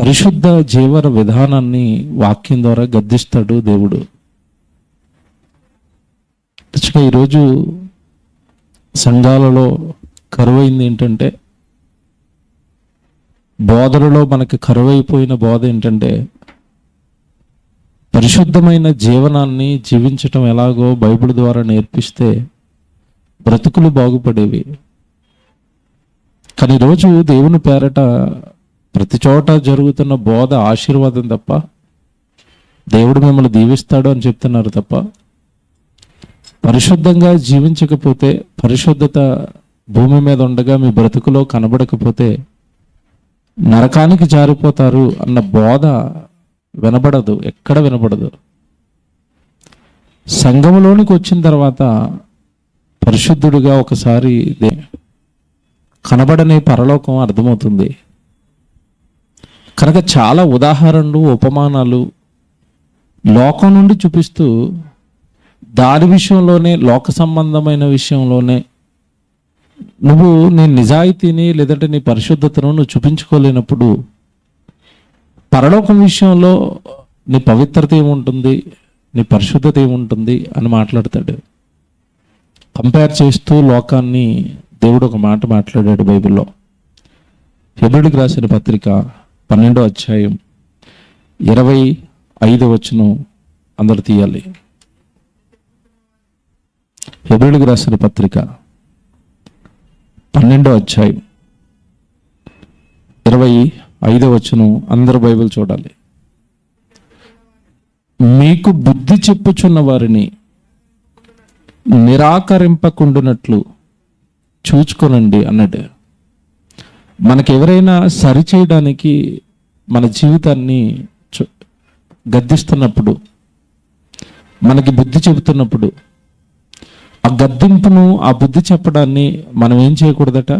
పరిశుద్ధ జీవన విధానాన్ని వాక్యం ద్వారా గద్దిస్తాడు దేవుడు. ఈరోజు సంఘాలలో కరువైంది ఏంటంటే, బోధనలో మనకి కరువైపోయిన బోధ ఏంటంటే, పరిశుద్ధమైన జీవనాన్ని జీవించటం ఎలాగో బైబిల్ ద్వారా నేర్పిస్తే బ్రతుకులు బాగుపడేవి. కానీ ఈరోజు దేవుని పేరట ప్రతి చోట జరుగుతున్న బోధ ఆశీర్వాదం తప్ప, దేవుడు మిమ్మల్ని దీవిస్తాడు అని చెప్తున్నారు తప్ప, పరిశుద్ధంగా జీవించకపోతే, పరిశుద్ధత భూమి మీద ఉండగా మీ బ్రతుకులో కనబడకపోతే నరకానికి జారిపోతారు అన్న బోధ వినబడదు, ఎక్కడ వినబడదు. సంఘములోనికి వచ్చిన తర్వాత పరిశుద్ధుడిగా ఒకసారి కనబడని పరలోకం అర్థమవుతుంది. కనుక చాలా ఉదాహరణలు, ఉపమానాలు లోకం నుండి చూపిస్తూ దాని విషయంలోనే, లోక సంబంధమైన విషయంలోనే నువ్వు నీ నిజాయితీని లేదంటే నీ పరిశుద్ధతను నువ్వు చూపించుకోలేనప్పుడు పరలోకం విషయంలో నీ పవిత్రత ఏముంటుంది, నీ పరిశుద్ధత ఏముంటుంది అని మాట్లాడతాడు. కంపేర్ చేస్తూ లోకాన్ని దేవుడు ఒక మాట మాట్లాడాడు బైబిల్లో. హెబ్రీయులకు రాసిన పత్రిక 12వ అధ్యాయం 25వ వచనం అందరు తీయాలి. హెబ్రీయులకు రాసిన పత్రిక 12వ అధ్యాయం 25వ వచనం అందరూ బైబిల్ చూడాలి. మీకు బుద్ధి చెప్పుచున్న వారిని నిరాకరింపకుండునట్లు చూచుకోనండి అన్నాడు. మనకెవరైనా సరిచేయడానికి మన జీవితాన్ని గద్దిస్తున్నప్పుడు, మనకి బుద్ధి చెబుతున్నప్పుడు, ఆ గద్దింపును, ఆ బుద్ధి చెప్పడాన్ని మనం ఏం చేయకూడదట?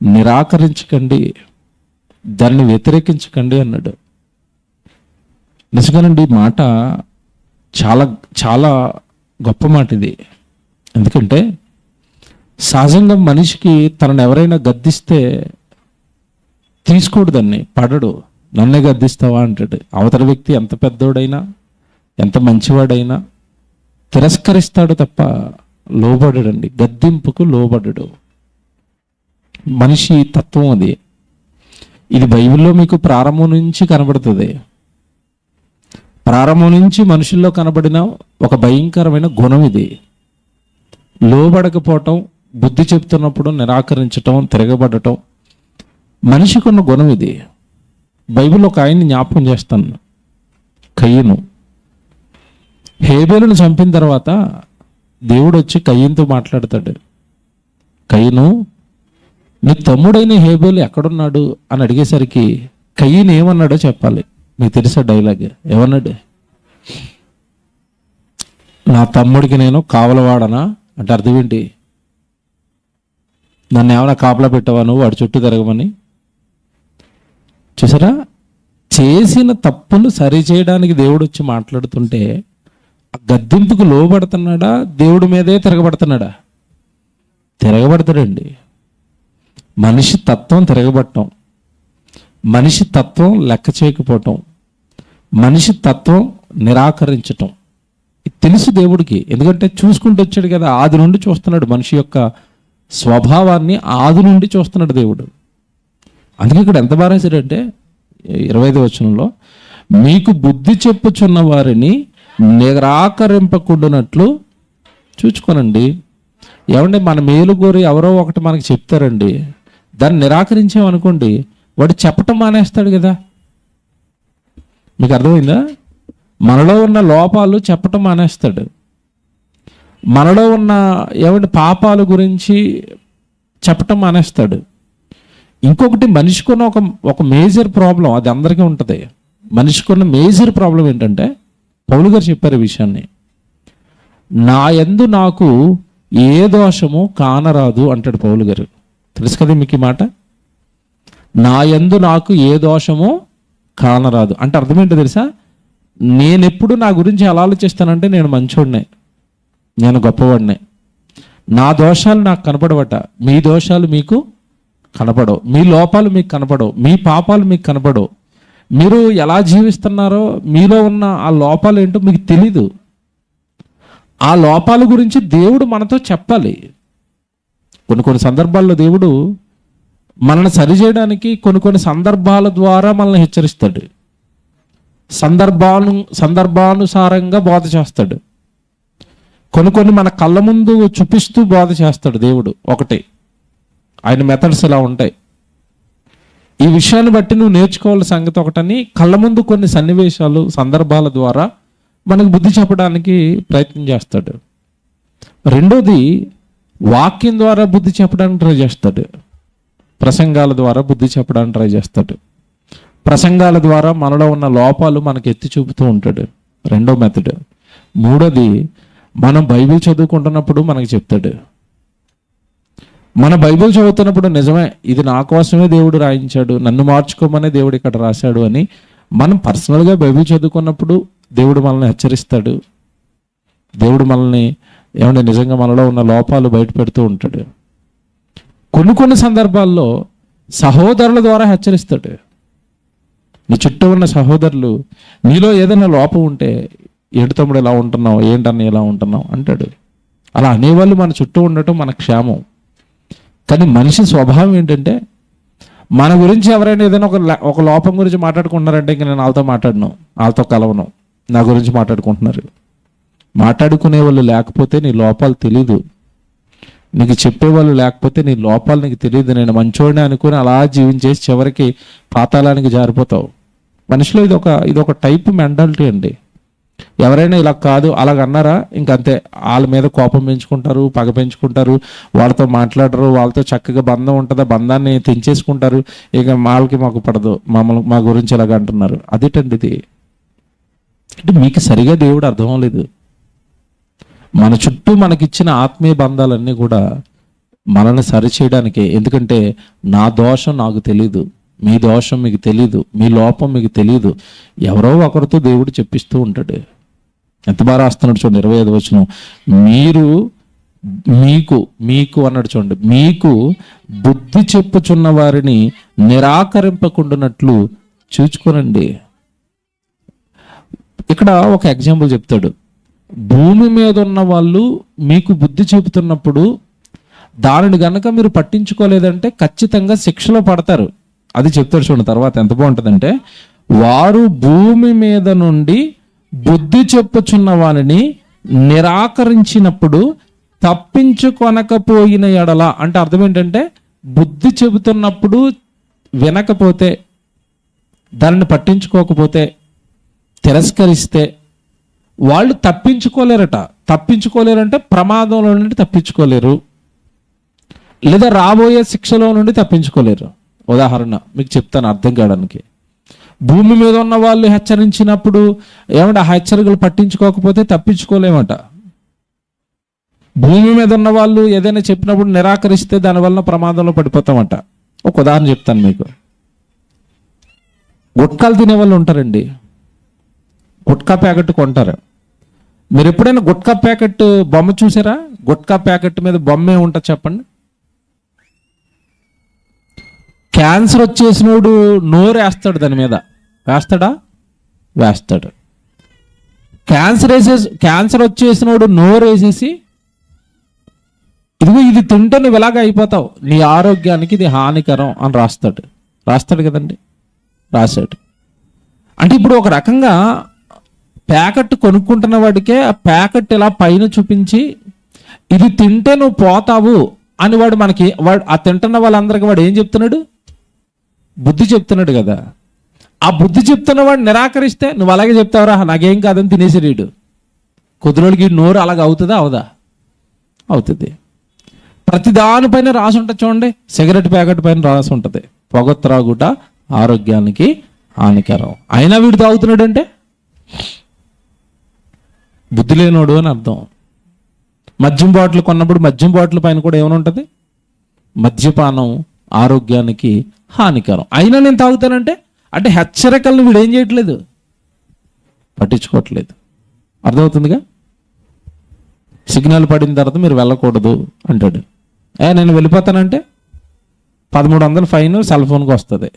నిరాకరించకండి, దాన్ని వ్యతిరేకించకండి అన్నాడు. నిజంగానండి, మాట చాలా చాలా గొప్ప మాట ఇది. ఎందుకంటే సహజంగా మనిషికి తనను ఎవరైనా గద్దిస్తే తీసుకోడు, దాన్ని పడడు. నన్నే గద్దిస్తావా అంటాడు. అవతల వ్యక్తి ఎంత పెద్దోడైనా, ఎంత మంచివాడైనా తిరస్కరిస్తాడు తప్ప లోబడడండి. గద్దింపుకు లోబడడు. మనిషి తత్వం అది. ఇది బైబిల్లో మీకు ప్రారంభం నుంచి కనబడుతుంది. ప్రారంభం నుంచి మనుషుల్లో కనబడిన ఒక భయంకరమైన గుణం ఇది. లోబడకపోవటం, బుద్ధి చెప్తున్నప్పుడు నిరాకరించటం, తిరగబడటం మనిషికి ఉన్న గుణం ఇది. బైబిల్లో ఒక ఆయన్ని జ్ఞాపకం చేస్తాను. కయ్యను. హేబేలును చంపిన తర్వాత దేవుడు వచ్చి కయ్యనుతో మాట్లాడతాడు. కయ్యను, నీ తమ్ముడైన హేబేలు ఎక్కడున్నాడు అని అడిగేసరికి కయ్యను ఏమన్నాడో చెప్పాలి. మీకు తెలుసా డైలాగ్? ఏమన్నాడు? నా తమ్ముడికి నేను కావలవాడనా అంటే అర్థం ఏంటి? నన్ను ఏమైనా కాపలా పెట్టావా నువ్వు వాడి చుట్టూ తిరగమని? చూసారా, చేసిన తప్పును సరిచేయడానికి దేవుడు వచ్చి మాట్లాడుతుంటే ఆ గద్దింపుకు లోబడుతున్నాడా, దేవుడి మీదే తిరగబడుతున్నాడా? తిరగబడతాడండి. మనిషి తత్వం తిరగబడటం, మనిషి తత్వం లెక్క చేయకపోవటం, మనిషి తత్వం నిరాకరించటం తెలుసు దేవుడికి. ఎందుకంటే చూసుకుంటూ వచ్చాడు కదా, ఆది నుండి చూస్తున్నాడు. మనిషి యొక్క స్వభావాన్ని ఆది నుండి చూస్తున్నాడు దేవుడు. అందుకే ఇక్కడ ఎంత బాగా రాశాడంటే 25వ వచనంలో, మీకు బుద్ధి చెప్పుచున్న వారిని నిరాకరింపకుండానట్లు చూచుకోనండి. ఏమంటే మన మేలు కోరి ఎవరో ఒకటి మనకి చెప్తారండి, దాన్ని నిరాకరించామనుకోండి, వాడు చెప్పటం మానేస్తాడు కదా. మీకు అర్థమైందా? మనలో ఉన్న లోపాలు చెప్పటం మానేస్తాడు. మనలో ఉన్న ఏమంటే పాపాల గురించి చెప్పటం మానేస్తాడు. ఇంకొకటి, మనిషికున్న ఒక మేజర్ ప్రాబ్లం, అది అందరికీ ఉంటుంది. మనిషికున్న మేజర్ ప్రాబ్లం ఏంటంటే, పౌలు గారు చెప్పారు ఈ విషయాన్ని. నా యందు నాకు ఏ దోషము కానరాదు అంటాడు పౌలు గారు. తెలుసు కదా మీకు ఈ మాట? నా యందు నాకు ఏ దోషము కానరాదు అంటే అర్థం ఏంటో తెలుసా? నేనెప్పుడు నా గురించి ఎలా ఆలోచిస్తానంటే, నేను మంచోడినే, నేను గొప్పవాడినే, నా దోషాలు నాకు కనపడవట, మీ దోషాలు మీకు కనపడవు, మీ లోపాలు మీకు కనపడవు, మీ పాపాలు మీకు కనపడవు. మీరు ఎలా జీవిస్తున్నారో, మీలో ఉన్న ఆ లోపాలు ఏంటో మీకు తెలీదు. ఆ లోపాల గురించి దేవుడు మనతో చెప్పాలి. కొన్ని సందర్భాల్లో దేవుడు మనల్ని సరిచేయడానికి కొన్ని సందర్భాల ద్వారా మనల్ని హెచ్చరిస్తాడు. సందర్భానుసారంగా బోధ చేస్తాడు. కొన్ని మన కళ్ళ ముందు చూపిస్తూ బోధ చేస్తాడు దేవుడు. ఒకటి, ఆయన మెథడ్స్ ఇలా ఉంటాయి. ఈ విషయాన్ని బట్టి నువ్వు నేర్చుకోవాల్సిన సంగతి ఒకటని కళ్ళ ముందు కొన్ని సన్నివేశాలు, సందర్భాల ద్వారా మనకు బుద్ధి చెప్పడానికి ప్రయత్నం చేస్తాడు. రెండోది, వాక్యం ద్వారా బుద్ధి చెప్పడానికి ట్రై చేస్తాడు. ప్రసంగాల ద్వారా బుద్ధి చెప్పడానికి ట్రై చేస్తాడు. ప్రసంగాల ద్వారా మనలో ఉన్న లోపాలు మనకు ఎత్తి చూపుతూ ఉంటాడు, రెండో మెథడ్. మూడోది, మనం బైబిల్ చదువుకుంటున్నప్పుడు మనకు చెప్తాడు. మన బైబిల్ చదువుతున్నప్పుడు నిజమే, ఇది నా కోసమే దేవుడు రాయించాడు, నన్ను మార్చుకోమనే దేవుడు ఇక్కడ రాశాడు అని మనం పర్సనల్గా బైబిల్ చదువుకున్నప్పుడు దేవుడు మనల్ని హెచ్చరిస్తాడు. దేవుడు మనల్ని ఏమంటే నిజంగా మనలో ఉన్న లోపాలు బయట పెడుతూ ఉంటాడు. కొన్ని సందర్భాల్లో సహోదరుల ద్వారా హెచ్చరిస్తాడు. నీ చుట్టూ ఉన్న సహోదరులు నీలో ఏదైనా లోపం ఉంటే, ఏడు తమ్ముడు ఎలా ఉంటున్నావు, ఏంటన్నా ఎలా ఉంటున్నావు అంటాడు. అలా అనేవాళ్ళు మన చుట్టూ ఉండటం మన క్షేమం. కానీ మనిషి స్వభావం ఏంటంటే, మన గురించి ఎవరైనా ఏదైనా ఒక లోపం గురించి మాట్లాడుకుంటున్నారంటే ఇంక నేను వాళ్ళతో మాట్లాడను, వాళ్ళతో కలవను, నా గురించి మాట్లాడుకుంటున్నారు. మాట్లాడుకునే వాళ్ళు లేకపోతే నీ లోపాలు తెలీదు. నీకు చెప్పేవాళ్ళు లేకపోతే నీ లోపాలు నీకు తెలియదు. నేను మంచోడిని అనుకుని అలా జీవించేసి చివరికి పాతాళానికి జారిపోతావు. మనిషిలో ఇదొక టైప్ మెంటాలిటీ అండి. ఎవరైనా ఇలా కాదు అలాగన్నారా ఇంకంతే, వాళ్ళ మీద కోపం పెంచుకుంటారు, పగ పెంచుకుంటారు, వాళ్ళతో మాట్లాడరు, వాళ్ళతో చక్కగా బంధం ఉంటుంది, బంధాన్ని తెంచేసుకుంటారు. ఇక వాళ్ళకి మాకు పడదు, మా గురించి ఇలాగ అంటున్నారు. అదేటండి ఇది? అంటే మీకు సరిగా దేవుడు అర్థం అవ్వలేదు. మన చుట్టూ మనకిచ్చిన ఆత్మీయ బంధాలన్నీ కూడా మనల్ని సరిచేయడానికే. ఎందుకంటే నా దోషం నాకు తెలీదు, మీ దోషం మీకు తెలీదు, మీ లోపం మీకు తెలీదు. ఎవరో ఒకరితో దేవుడు చెప్పిస్తూ ఉంటాడు. ఎంత బాగా రాస్తున్నాడు చూడండి, 25వ వచనం. మీకు అన్నాడు చూడండి, మీకు బుద్ధి చెప్పుచున్న వారిని నిరాకరింపకుండానట్లు చూచుకోనండి. ఇక్కడ ఒక ఎగ్జాంపుల్ చెప్తాడు. భూమి మీద ఉన్న వాళ్ళు మీకు బుద్ధి చెబుతున్నప్పుడు దానిని గనక మీరు పట్టించుకోలేదంటే ఖచ్చితంగా శిక్షలో పడతారు. అది చెప్తాడు చూడండి తర్వాత ఎంత బాగుంటుందంటే, వారు భూమి మీద నుండి బుద్ధి చెప్పుచున్న వారిని నిరాకరించినప్పుడు తప్పించుకొనకపోయిన ఎడల. అంటే అర్థం ఏంటంటే, బుద్ధి చెబుతున్నప్పుడు వినకపోతే, దానిని పట్టించుకోకపోతే, తిరస్కరిస్తే వాళ్ళు తప్పించుకోలేరట. తప్పించుకోలేరంటే ప్రమాదంలో నుండి తప్పించుకోలేరు, లేదా రాబోయే శిక్షలో నుండి తప్పించుకోలేరు. ఉదాహరణ మీకు చెప్తాను అర్థం కావడానికి. భూమి మీద ఉన్న వాళ్ళు హెచ్చరించినప్పుడు ఏమంటే ఆ హెచ్చరికలు పట్టించుకోకపోతే తప్పించుకోలేమట. భూమి మీద ఉన్న వాళ్ళు ఏదైనా చెప్పినప్పుడు నిరాకరిస్తే దానివల్ల ప్రమాదంలో పడిపోతామట. ఒక ఉదాహరణ చెప్తాను మీకు. గుట్కాలు తినే వాళ్ళు ఉంటారండి, గుట్కా ప్యాకెట్ కొంటారు. మీరు ఎప్పుడైనా గుట్కా ప్యాకెట్ బొమ్మ చూసారా? గుట్కా ప్యాకెట్ మీద బొమ్మ ఏముంటుంది చెప్పండి? క్యాన్సర్ వచ్చేసినోడు నోరు వేస్తాడు దాని మీద, వేస్తాడా? వేస్తాడు. క్యాన్సర్ వచ్చేసినోడు నోరు వేసేసి ఇదిగో ఇది తింటే నువ్వు ఇలాగ అయిపోతావు, నీ ఆరోగ్యానికి ఇది హానికరం అని రాస్తాడు కదండి, రాశాడు. అంటే ఇప్పుడు ఒక రకంగా ప్యాకెట్ కొనుక్కుంటున్న వాడికే ఆ ప్యాకెట్ ఇలా పైన చూపించి ఇది తింటే నువ్వు పోతావు అని వాడు ఆ తింటున్న వాళ్ళందరికీ వాడు ఏం చెప్తున్నాడు? బుద్ధి చెప్తున్నాడు కదా. ఆ బుద్ధి చెప్తున్న వాడు నిరాకరిస్తే నువ్వు అలాగే చెప్తావురా, నాకేం కాదని తినేసిరీడు. కుదురోడికి నోరు అలాగ అవుతుందా? అవదా? అవుతుంది. ప్రతి దానిపైన రాసి ఉంటుంది చూడండి. సిగరెట్ ప్యాకెట్ పైన రాసి ఉంటుంది, పొగ త్రాగుట ఆరోగ్యానికి హానికరం. అయినా వీడు తాగుతున్నాడు అంటే బుద్ధి లేనోడు అని అర్థం. మద్యం బాటిల్ కొన్నప్పుడు మద్యం బాటిల్ పైన కూడా ఏమనుంటుంది? మద్యపానం ఆరోగ్యానికి హానికరం. అయినా నేను తాగుతానంటే అంటే హెచ్చరికలను వీడు ఏం చేయట్లేదు, పట్టించుకోవట్లేదు. అర్థమవుతుందిగా? సిగ్నల్ పడిన తర్వాత మీరు వెళ్ళకూడదు అంటాడు. నేను వెళ్ళిపోతానంటే 1300 ఫైన్ సెల్ ఫోన్కి వస్తుంది.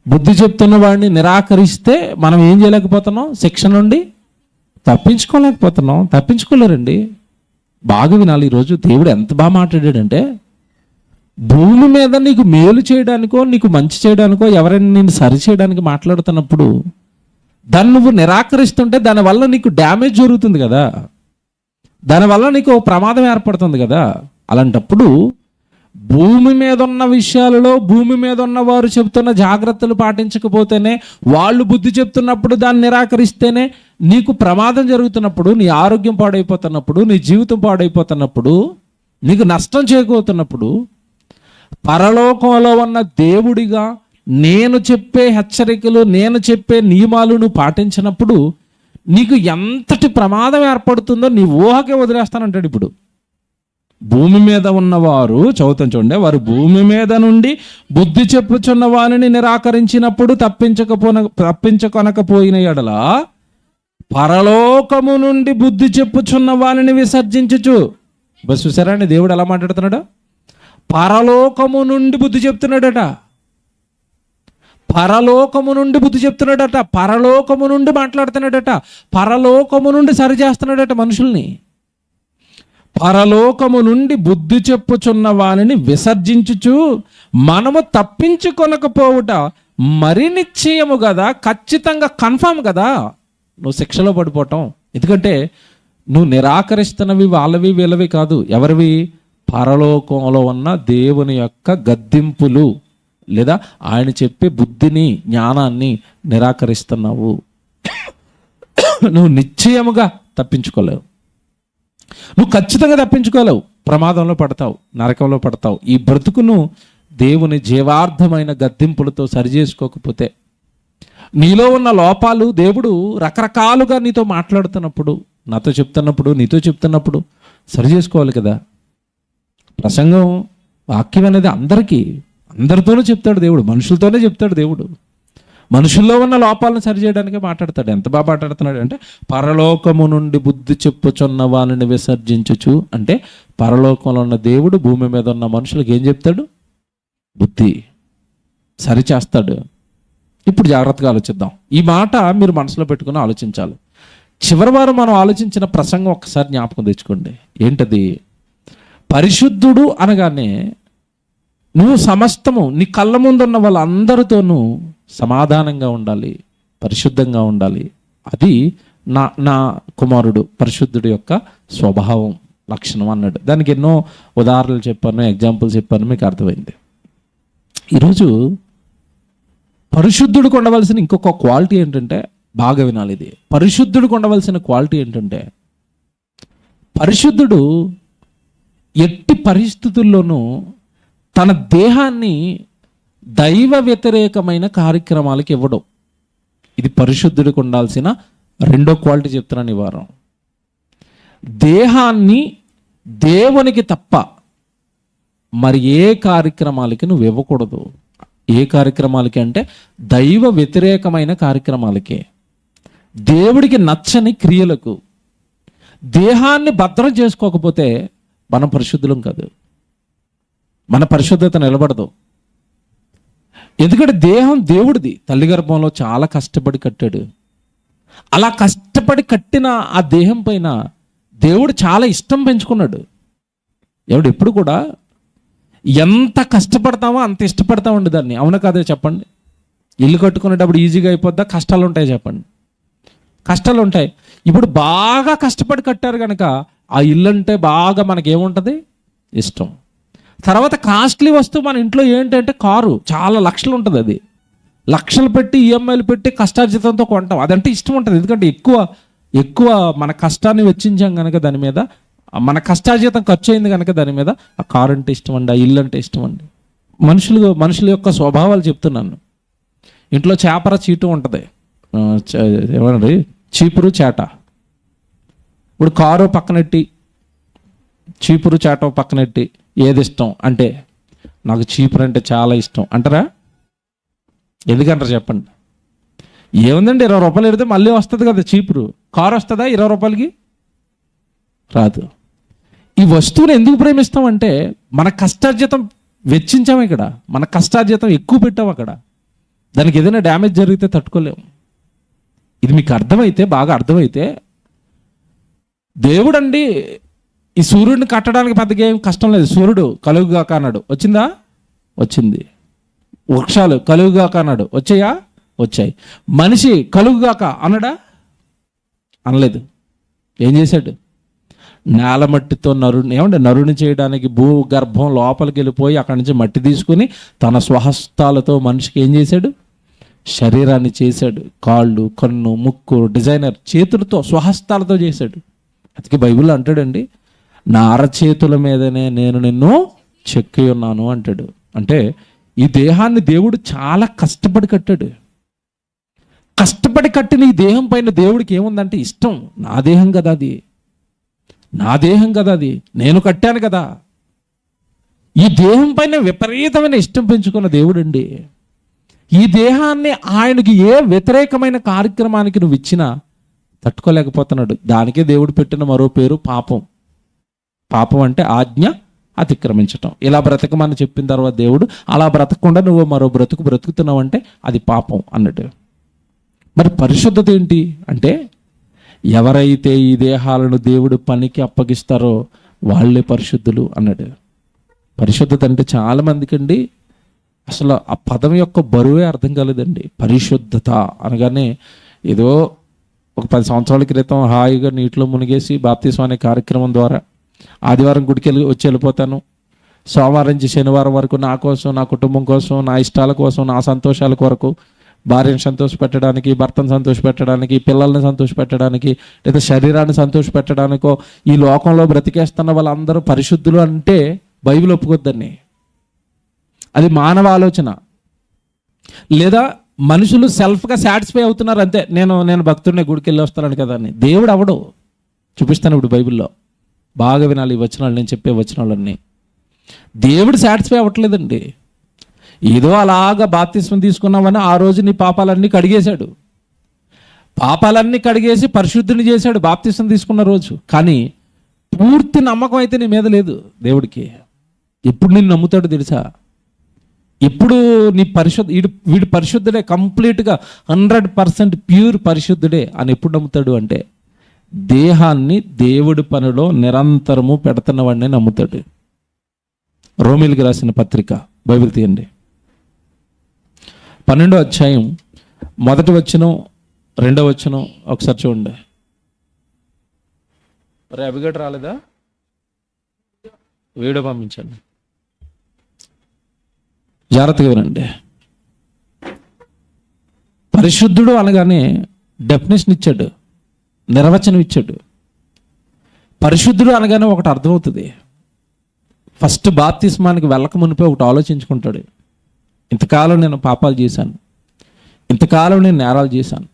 బుద్ధి చెప్తున్న వాడిని నిరాకరిస్తే మనం ఏం చేయలేకపోతున్నాం? శిక్ష నుండి తప్పించుకోలేరండి. బాగా వినాలి. ఈరోజు దేవుడు ఎంత బాగా మాట్లాడాడంటే, భూమి మీద నీకు మేలు చేయడానికో నీకు మంచి చేయడానికో ఎవరైనా నేను సరి చేయడానికి మాట్లాడుతున్నప్పుడు దాన్ని నువ్వు నిరాకరిస్తుంటే దానివల్ల నీకు డ్యామేజ్ జరుగుతుంది కదా, దానివల్ల నీకు ప్రమాదం ఏర్పడుతుంది కదా. అలాంటప్పుడు భూమి మీద ఉన్న విషయాలలో భూమి మీద ఉన్న వారు చెబుతున్న జాగ్రత్తలు పాటించకపోతేనే, వాళ్ళు బుద్ధి చెప్తున్నప్పుడు దాన్ని నిరాకరిస్తేనే నీకు ప్రమాదం జరుగుతున్నప్పుడు, నీ ఆరోగ్యం పాడైపోతున్నప్పుడు, నీ జీవితం పాడైపోతున్నప్పుడు, నీకు నష్టం చేకూరుతున్నప్పుడు, పరలోకంలో ఉన్న దేవుడిగా నేను చెప్పే హెచ్చరికలు, నేను చెప్పే నియమాలను పాటించినప్పుడు నీకు ఎంతటి ప్రమాదం ఏర్పడుతుందో నీ ఊహకే వదిలేస్తానంటాడు. ఇప్పుడు భూమి మీద ఉన్నవారు, చదువుతాం చూడండి, వారు భూమి మీద నుండి బుద్ధి చెప్పుచున్న వారిని నిరాకరించినప్పుడు తప్పించుకొనకపోయిన ఎడల పరలోకము నుండి బుద్ధి చెప్పుచున్న వారిని విసర్జించుచు. బస్ చూసారా అండి దేవుడు ఎలా మాట్లాడుతున్నాడు? పరలోకము నుండి బుద్ధి చెప్తున్నాడట, పరలోకము నుండి బుద్ధి చెప్తున్నాడట, పరలోకము నుండి మాట్లాడుతున్నాడట, పరలోకము నుండి సరి చేస్తున్నాడట మనుషుల్ని. పరలోకము నుండి బుద్ధి చెప్పుచున్న వానిని విసర్జించుచు మనము తప్పించుకొనకపోవుట మరి నిశ్చయము కదా, ఖచ్చితంగా కన్ఫామ్ కదా నువ్వు శిక్షలో పడిపోవటం. ఎందుకంటే నువ్వు నిరాకరిస్తున్నవి వాళ్ళవి వీళ్ళవి కాదు. ఎవరివి? పరలోకంలో ఉన్న దేవుని యొక్క గద్దింపులు, లేదా ఆయన చెప్పే బుద్ధిని, జ్ఞానాన్ని నిరాకరిస్తున్నావు. నువ్వు నిశ్చయముగా తప్పించుకోలేవు, నువ్వు ఖచ్చితంగా తప్పించుకోలేవు. ప్రమాదంలో పడతావు, నరకంలో పడతావు. ఈ బ్రతుకును దేవుని జీవార్థమైన గద్దింపులతో సరిచేసుకోకపోతే, నీలో ఉన్న లోపాలు దేవుడు రకరకాలుగా నీతో మాట్లాడుతున్నప్పుడు, నాతో చెప్తున్నప్పుడు, నీతో చెప్తున్నప్పుడు సరి చేసుకోవాలి కదా. ప్రసంగం, వాక్యం అనేది అందరితోనూ చెప్తాడు దేవుడు, మనుషులతోనే చెప్తాడు దేవుడు. మనుషుల్లో ఉన్న లోపాలను సరిచేయడానికే మాట్లాడతాడు. ఎంత బాగా మాట్లాడుతున్నాడు అంటే, పరలోకము నుండి బుద్ధి చెప్పుచున్న వారిని విసర్జించుచు అంటే, పరలోకంలో ఉన్న దేవుడు భూమి మీద ఉన్న మనుషులకు ఏం చెప్తాడు? బుద్ధి సరిచేస్తాడు. ఇప్పుడు జాగ్రత్తగా ఆలోచిద్దాం. ఈ మాట మీరు మనసులో పెట్టుకుని ఆలోచించాలి. చివరి వారం మనం ఆలోచించిన ప్రసంగం ఒక్కసారి జ్ఞాపకం తెచ్చుకోండి. ఏంటది? పరిశుద్ధుడు అనగానే నువ్వు సమస్తము నీ కళ్ళ ముందున్న వాళ్ళందరితోనూ సమాధానంగా ఉండాలి, పరిశుద్ధంగా ఉండాలి. అది నా కుమారుడు పరిశుద్ధుడి యొక్క స్వభావం, లక్షణం అన్నాడు. దానికి ఎన్నో ఉదాహరణలు చెప్పాను, ఎగ్జాంపుల్స్ చెప్పాను, మీకు అర్థమైంది. ఈరోజు పరిశుద్ధుడికి ఉండవలసిన ఇంకొక క్వాలిటీ ఏంటంటే, బాగా వినాలి ఇది, పరిశుద్ధుడికి ఉండవలసిన క్వాలిటీ ఏంటంటే, పరిశుద్ధుడు ఎట్టి పరిస్థితుల్లోనూ తన దేహాన్ని దైవ వ్యతిరేకమైన కార్యక్రమాలకు ఇవ్వడం. ఇది పరిశుద్ధుడికి ఉండాల్సిన రెండో క్వాలిటీ చెప్తున్నాను ఈ వారం. దేహాన్ని దేవునికి తప్ప మరి ఏ కార్యక్రమాలకి నువ్వు ఇవ్వకూడదు. ఏ కార్యక్రమాలకి అంటే దైవ వ్యతిరేకమైన కార్యక్రమాలకే, దేవుడికి నచ్చని క్రియలకు. దేహాన్ని భద్రం చేసుకోకపోతే మనం పరిశుద్ధులం కాదు, మన పరిశుద్ధత నిలబడదు. ఎందుకంటే దేహం దేవుడిది, తల్లి గర్భంలో చాలా కష్టపడి కట్టాడు. అలా కష్టపడి కట్టిన ఆ దేహం పైన దేవుడు చాలా ఇష్టం పెంచుకున్నాడు. ఎవడు ఎప్పుడు కూడా ఎంత కష్టపడతామో అంత ఇష్టపడతామండి దాన్ని. అవునా కాదే చెప్పండి? ఇల్లు కట్టుకునేటప్పుడు ఈజీగా అయిపోద్దా? కష్టాలు ఉంటాయి చెప్పండి. కష్టాలు ఉంటాయి. ఇప్పుడు బాగా కష్టపడి కట్టారు కనుక ఆ ఇల్లు అంటే బాగా మనకేముంటుంది? ఇష్టం. తర్వాత కాస్ట్లీ వస్తువు మన ఇంట్లో ఏంటంటే కారు, చాలా లక్షలు ఉంటుంది. అది లక్షలు పెట్టి ఈఎంఐలు పెట్టి కష్టార్జితంతో కొంటాం. అదంటే ఇష్టం ఉంటుంది. ఎందుకంటే ఎక్కువ మన కష్టాన్ని వెచ్చించాం కనుక దాని మీద, మన కష్టార్జితం ఖర్చు అయింది కనుక దాని మీద ఆ కారు అంటే ఇష్టం అండి, ఆ ఇల్లు అంటే ఇష్టం అండి. మనుషుల యొక్క స్వభావాలు చెప్తున్నాను. ఇంట్లో చేపర చీటు ఉంటుంది, ఏమన్నా చీపురు చేట. ఇప్పుడు కారు పక్కనెట్టి చీపురు చేట పక్కనెట్టి ఏది ఇష్టం అంటే, నాకు చీపురు అంటే చాలా ఇష్టం అంటారా? ఎందుకంటారు చెప్పండి? ఏముందండి, 20 రూపాయలు ఎడితే మళ్ళీ వస్తుంది కదా చీపురు. కారు వస్తుందా 20 రూపాయలకి? రాదు. ఈ వస్తువుని ఎందుకు ప్రేమిస్తామంటే మన కష్టార్జితం వెచ్చించాము ఇక్కడ, మన కష్టార్జితం ఎక్కువ పెట్టాము అక్కడ. దానికి ఏదైనా డ్యామేజ్ జరిగితే తట్టుకోలేము. ఇది మీకు అర్థమైతే, బాగా అర్థమైతే, దేవుడండి ఈ సూర్యుడిని కట్టడానికి పెద్దగా ఏం కష్టం లేదు. సూర్యుడు కలుగుగాక అన్నాడు, వచ్చిందా? వచ్చింది. వృక్షాలు కలుగుగాక అన్నాడు, వచ్చాయా? వచ్చాయి. మనిషి కలుగుగాక అన్నాడా? అనలేదు. ఏం చేశాడు? నేలమట్టితో నరుని చేయడానికి భూగర్భం లోపలికి వెళ్ళిపోయి అక్కడి నుంచి మట్టి తీసుకుని తన స్వహస్తాలతో మనిషికి ఏం చేశాడు? శరీరాన్ని చేశాడు. కాళ్ళు, కన్ను, ముక్కు, డిజైనర్ చేతులతో స్వహస్తాలతో చేశాడు. అందుకే బైబిల్లో అంటాడండి, నా అరచేతుల మీదనే నేను నిన్ను చెక్కి ఉన్నాను అంటాడు. అంటే ఈ దేహాన్ని దేవుడు చాలా కష్టపడి కట్టాడు. కష్టపడి కట్టిన ఈ దేహం పైన దేవుడికి ఏముందంటే ఇష్టం. నా దేహం కదా అది, నా దేహం కదా అది, నేను కట్టాను కదా. ఈ దేహం పైన విపరీతమైన ఇష్టం పెంచుకున్న దేవుడండి. ఈ దేహాన్ని ఆయనకి ఏ వ్యతిరేకమైన కార్యక్రమానికి నువ్వు ఇచ్చినా తట్టుకోలేకపోతున్నాడు. దానికే దేవుడు పెట్టిన మరో పేరు పాపం. పాపం అంటే ఆజ్ఞ అతిక్రమించటం. ఇలా బ్రతకమని చెప్పిన తర్వాత దేవుడు అలా బ్రతకకుండా నువ్వు మరో బ్రతుకుతున్నావు అంటే అది పాపం అన్నట్టు. మరి పరిశుద్ధత ఏంటి అంటే, ఎవరైతే ఈ దేహాలను దేవుడు పనికి అప్పగిస్తారో వాళ్ళే పరిశుద్ధులు అన్నాడు. పరిశుద్ధత అంటే చాలా మందికి అండి అసలు ఆ పదం యొక్క బరువే అర్థం కాలేదండి. పరిశుద్ధత అనగానే ఏదో ఒక 10 సంవత్సరాల క్రితం హాయిగా నీటిలో మునిగేసి బాప్తిస్మం అనే కార్యక్రమం ద్వారా ఆదివారం గుడికి వచ్చి వెళ్ళిపోతాను, సోమవారం నుంచి శనివారం వరకు నా కోసం, నా కుటుంబం కోసం, నా ఇష్టాల కోసం, నా సంతోషాల కొరకు, భార్యను సంతోషపెట్టడానికి, భర్తను సంతోషపెట్టడానికి, పిల్లల్ని సంతోషపెట్టడానికి, లేదా శరీరాన్ని సంతోషపెట్టడానికో ఈ లోకంలో బ్రతికేస్తున్న వాళ్ళందరూ పరిశుద్ధులు అంటే బైబిల్ ఒప్పుకొద్దని. అది మానవ ఆలోచన. లేదా మనుషులు సెల్ఫ్గా సాటిస్ఫై అవుతున్నారు అంతే. నేను భక్తుడిని గుడికి వెళ్ళి వస్తాను కదా అని. దేవుడు అవడు. చూపిస్తాను ఇప్పుడు బైబిల్లో. బాగా వినాలి ఈ వచనాలు, నేను చెప్పే వచనాలన్నీ. దేవుడు సాటిస్ఫై అవ్వట్లేదండి. ఏదో అలాగా బాప్తిస్మం తీసుకున్నామని ఆ రోజు నీ పాపాలన్నీ కడిగేశాడు. పాపాలన్నీ కడిగేసి పరిశుద్ధిని చేశాడు బాప్తిస్మం తీసుకున్న రోజు. కానీ పూర్తి నమ్మకం అయితే నీ మీద లేదు దేవుడికి. ఎప్పుడు నిన్ను నమ్ముతాడు తెలుసా? ఎప్పుడు నీ వీడు పరిశుద్ధుడే, కంప్లీట్గా 100% ప్యూర్ పరిశుద్ధుడే అని ఎప్పుడు నమ్ముతాడు అంటే, దేహాన్ని దేవుడి పనిలో నిరంతరము పెడుతున్నవాడిని నమ్ముతాడు. రోమీయులకు రాసిన పత్రిక బైబిల్ తీయండి, 12వ అధ్యాయం 1వ వచనం 2వ వచనం ఒకసారి చూడండి. మరి అవిగడ రాలేదా? వీడియో పంపించండి, జాగ్రత్తగా వినండి. పరిశుద్ధుడు అనగానే డెఫినేషన్ ఇచ్చాడు, నిర్వచనం ఇచ్చాడు. పరిశుద్ధుడు అనగానే ఒకటి అర్థమవుతుంది. ఫస్ట్ బాప్తిస్మానికి వెళ్ళక మునిపే ఒకటి ఆలోచించుకుంటాడు. ఇంతకాలం నేను పాపాలు చేశాను, ఇంతకాలం నేను నేరాలు చేశాను.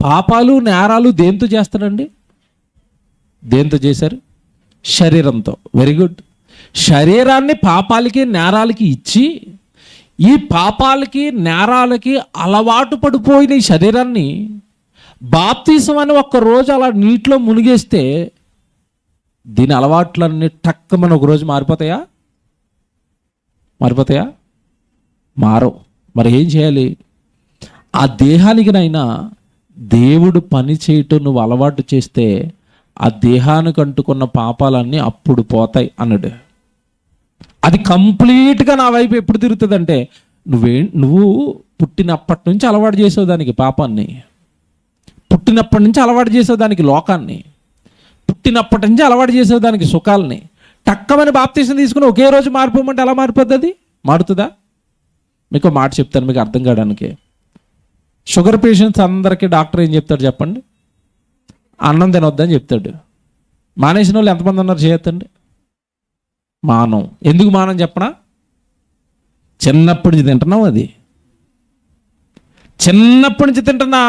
పాపాలు నేరాలు దేంతో చేస్తాడండి? దేంతో చేశారు? శరీరంతో. Very good. శరీరాన్ని పాపాలకి నేరాలకి ఇచ్చి, ఈ పాపాలకి నేరాలకి అలవాటు పడిపోయిన ఈ శరీరాన్ని బాప్తిసం అని ఒక్కరోజు అలా నీటిలో మునిగేస్తే దీని అలవాట్లన్నీ టక్కమని ఒకరోజు మారిపోతాయా? మారవు. మరి ఏం చేయాలి? ఆ దేహానికినైనా దేవుడు పని చేయటం నువ్వు అలవాటు చేస్తే ఆ దేహానికి అంటుకున్న పాపాలన్నీ అప్పుడు పోతాయి అన్నాడు. అది కంప్లీట్గా నా వైపు ఎప్పుడు తిరుగుతుందంటే, నువ్వు పుట్టినప్పటి నుంచి అలవాటు చేసావు దానికి పాపాన్ని, పుట్టినప్పటి నుంచి అలవాటు చేసావు దానికి లోకాన్ని, పుట్టినప్పటి నుంచి అలవాటు చేసావు దానికి సుఖాలని. టక్కమని బాప్తిసం తీసుకుని ఒకే రోజు మారిపోమంటే ఎలా మారిపోద్ది? అది మారుతుందా? మీకు మాట చెప్తాను మీకు అర్థం కావడానికి. షుగర్ పేషెంట్స్ అందరికీ డాక్టర్ ఏం చెప్తాడు చెప్పండి? అన్నం తినొద్దని చెప్తాడు. మానేసిన వాళ్ళు ఎంతమంది ఉన్నారు? చేయొద్దండి. మానం. ఎందుకు మానం చెప్పనా? చిన్నప్పటి నుంచి తింటున్నావు. అది చిన్నప్పటి నుంచి తింటున్నా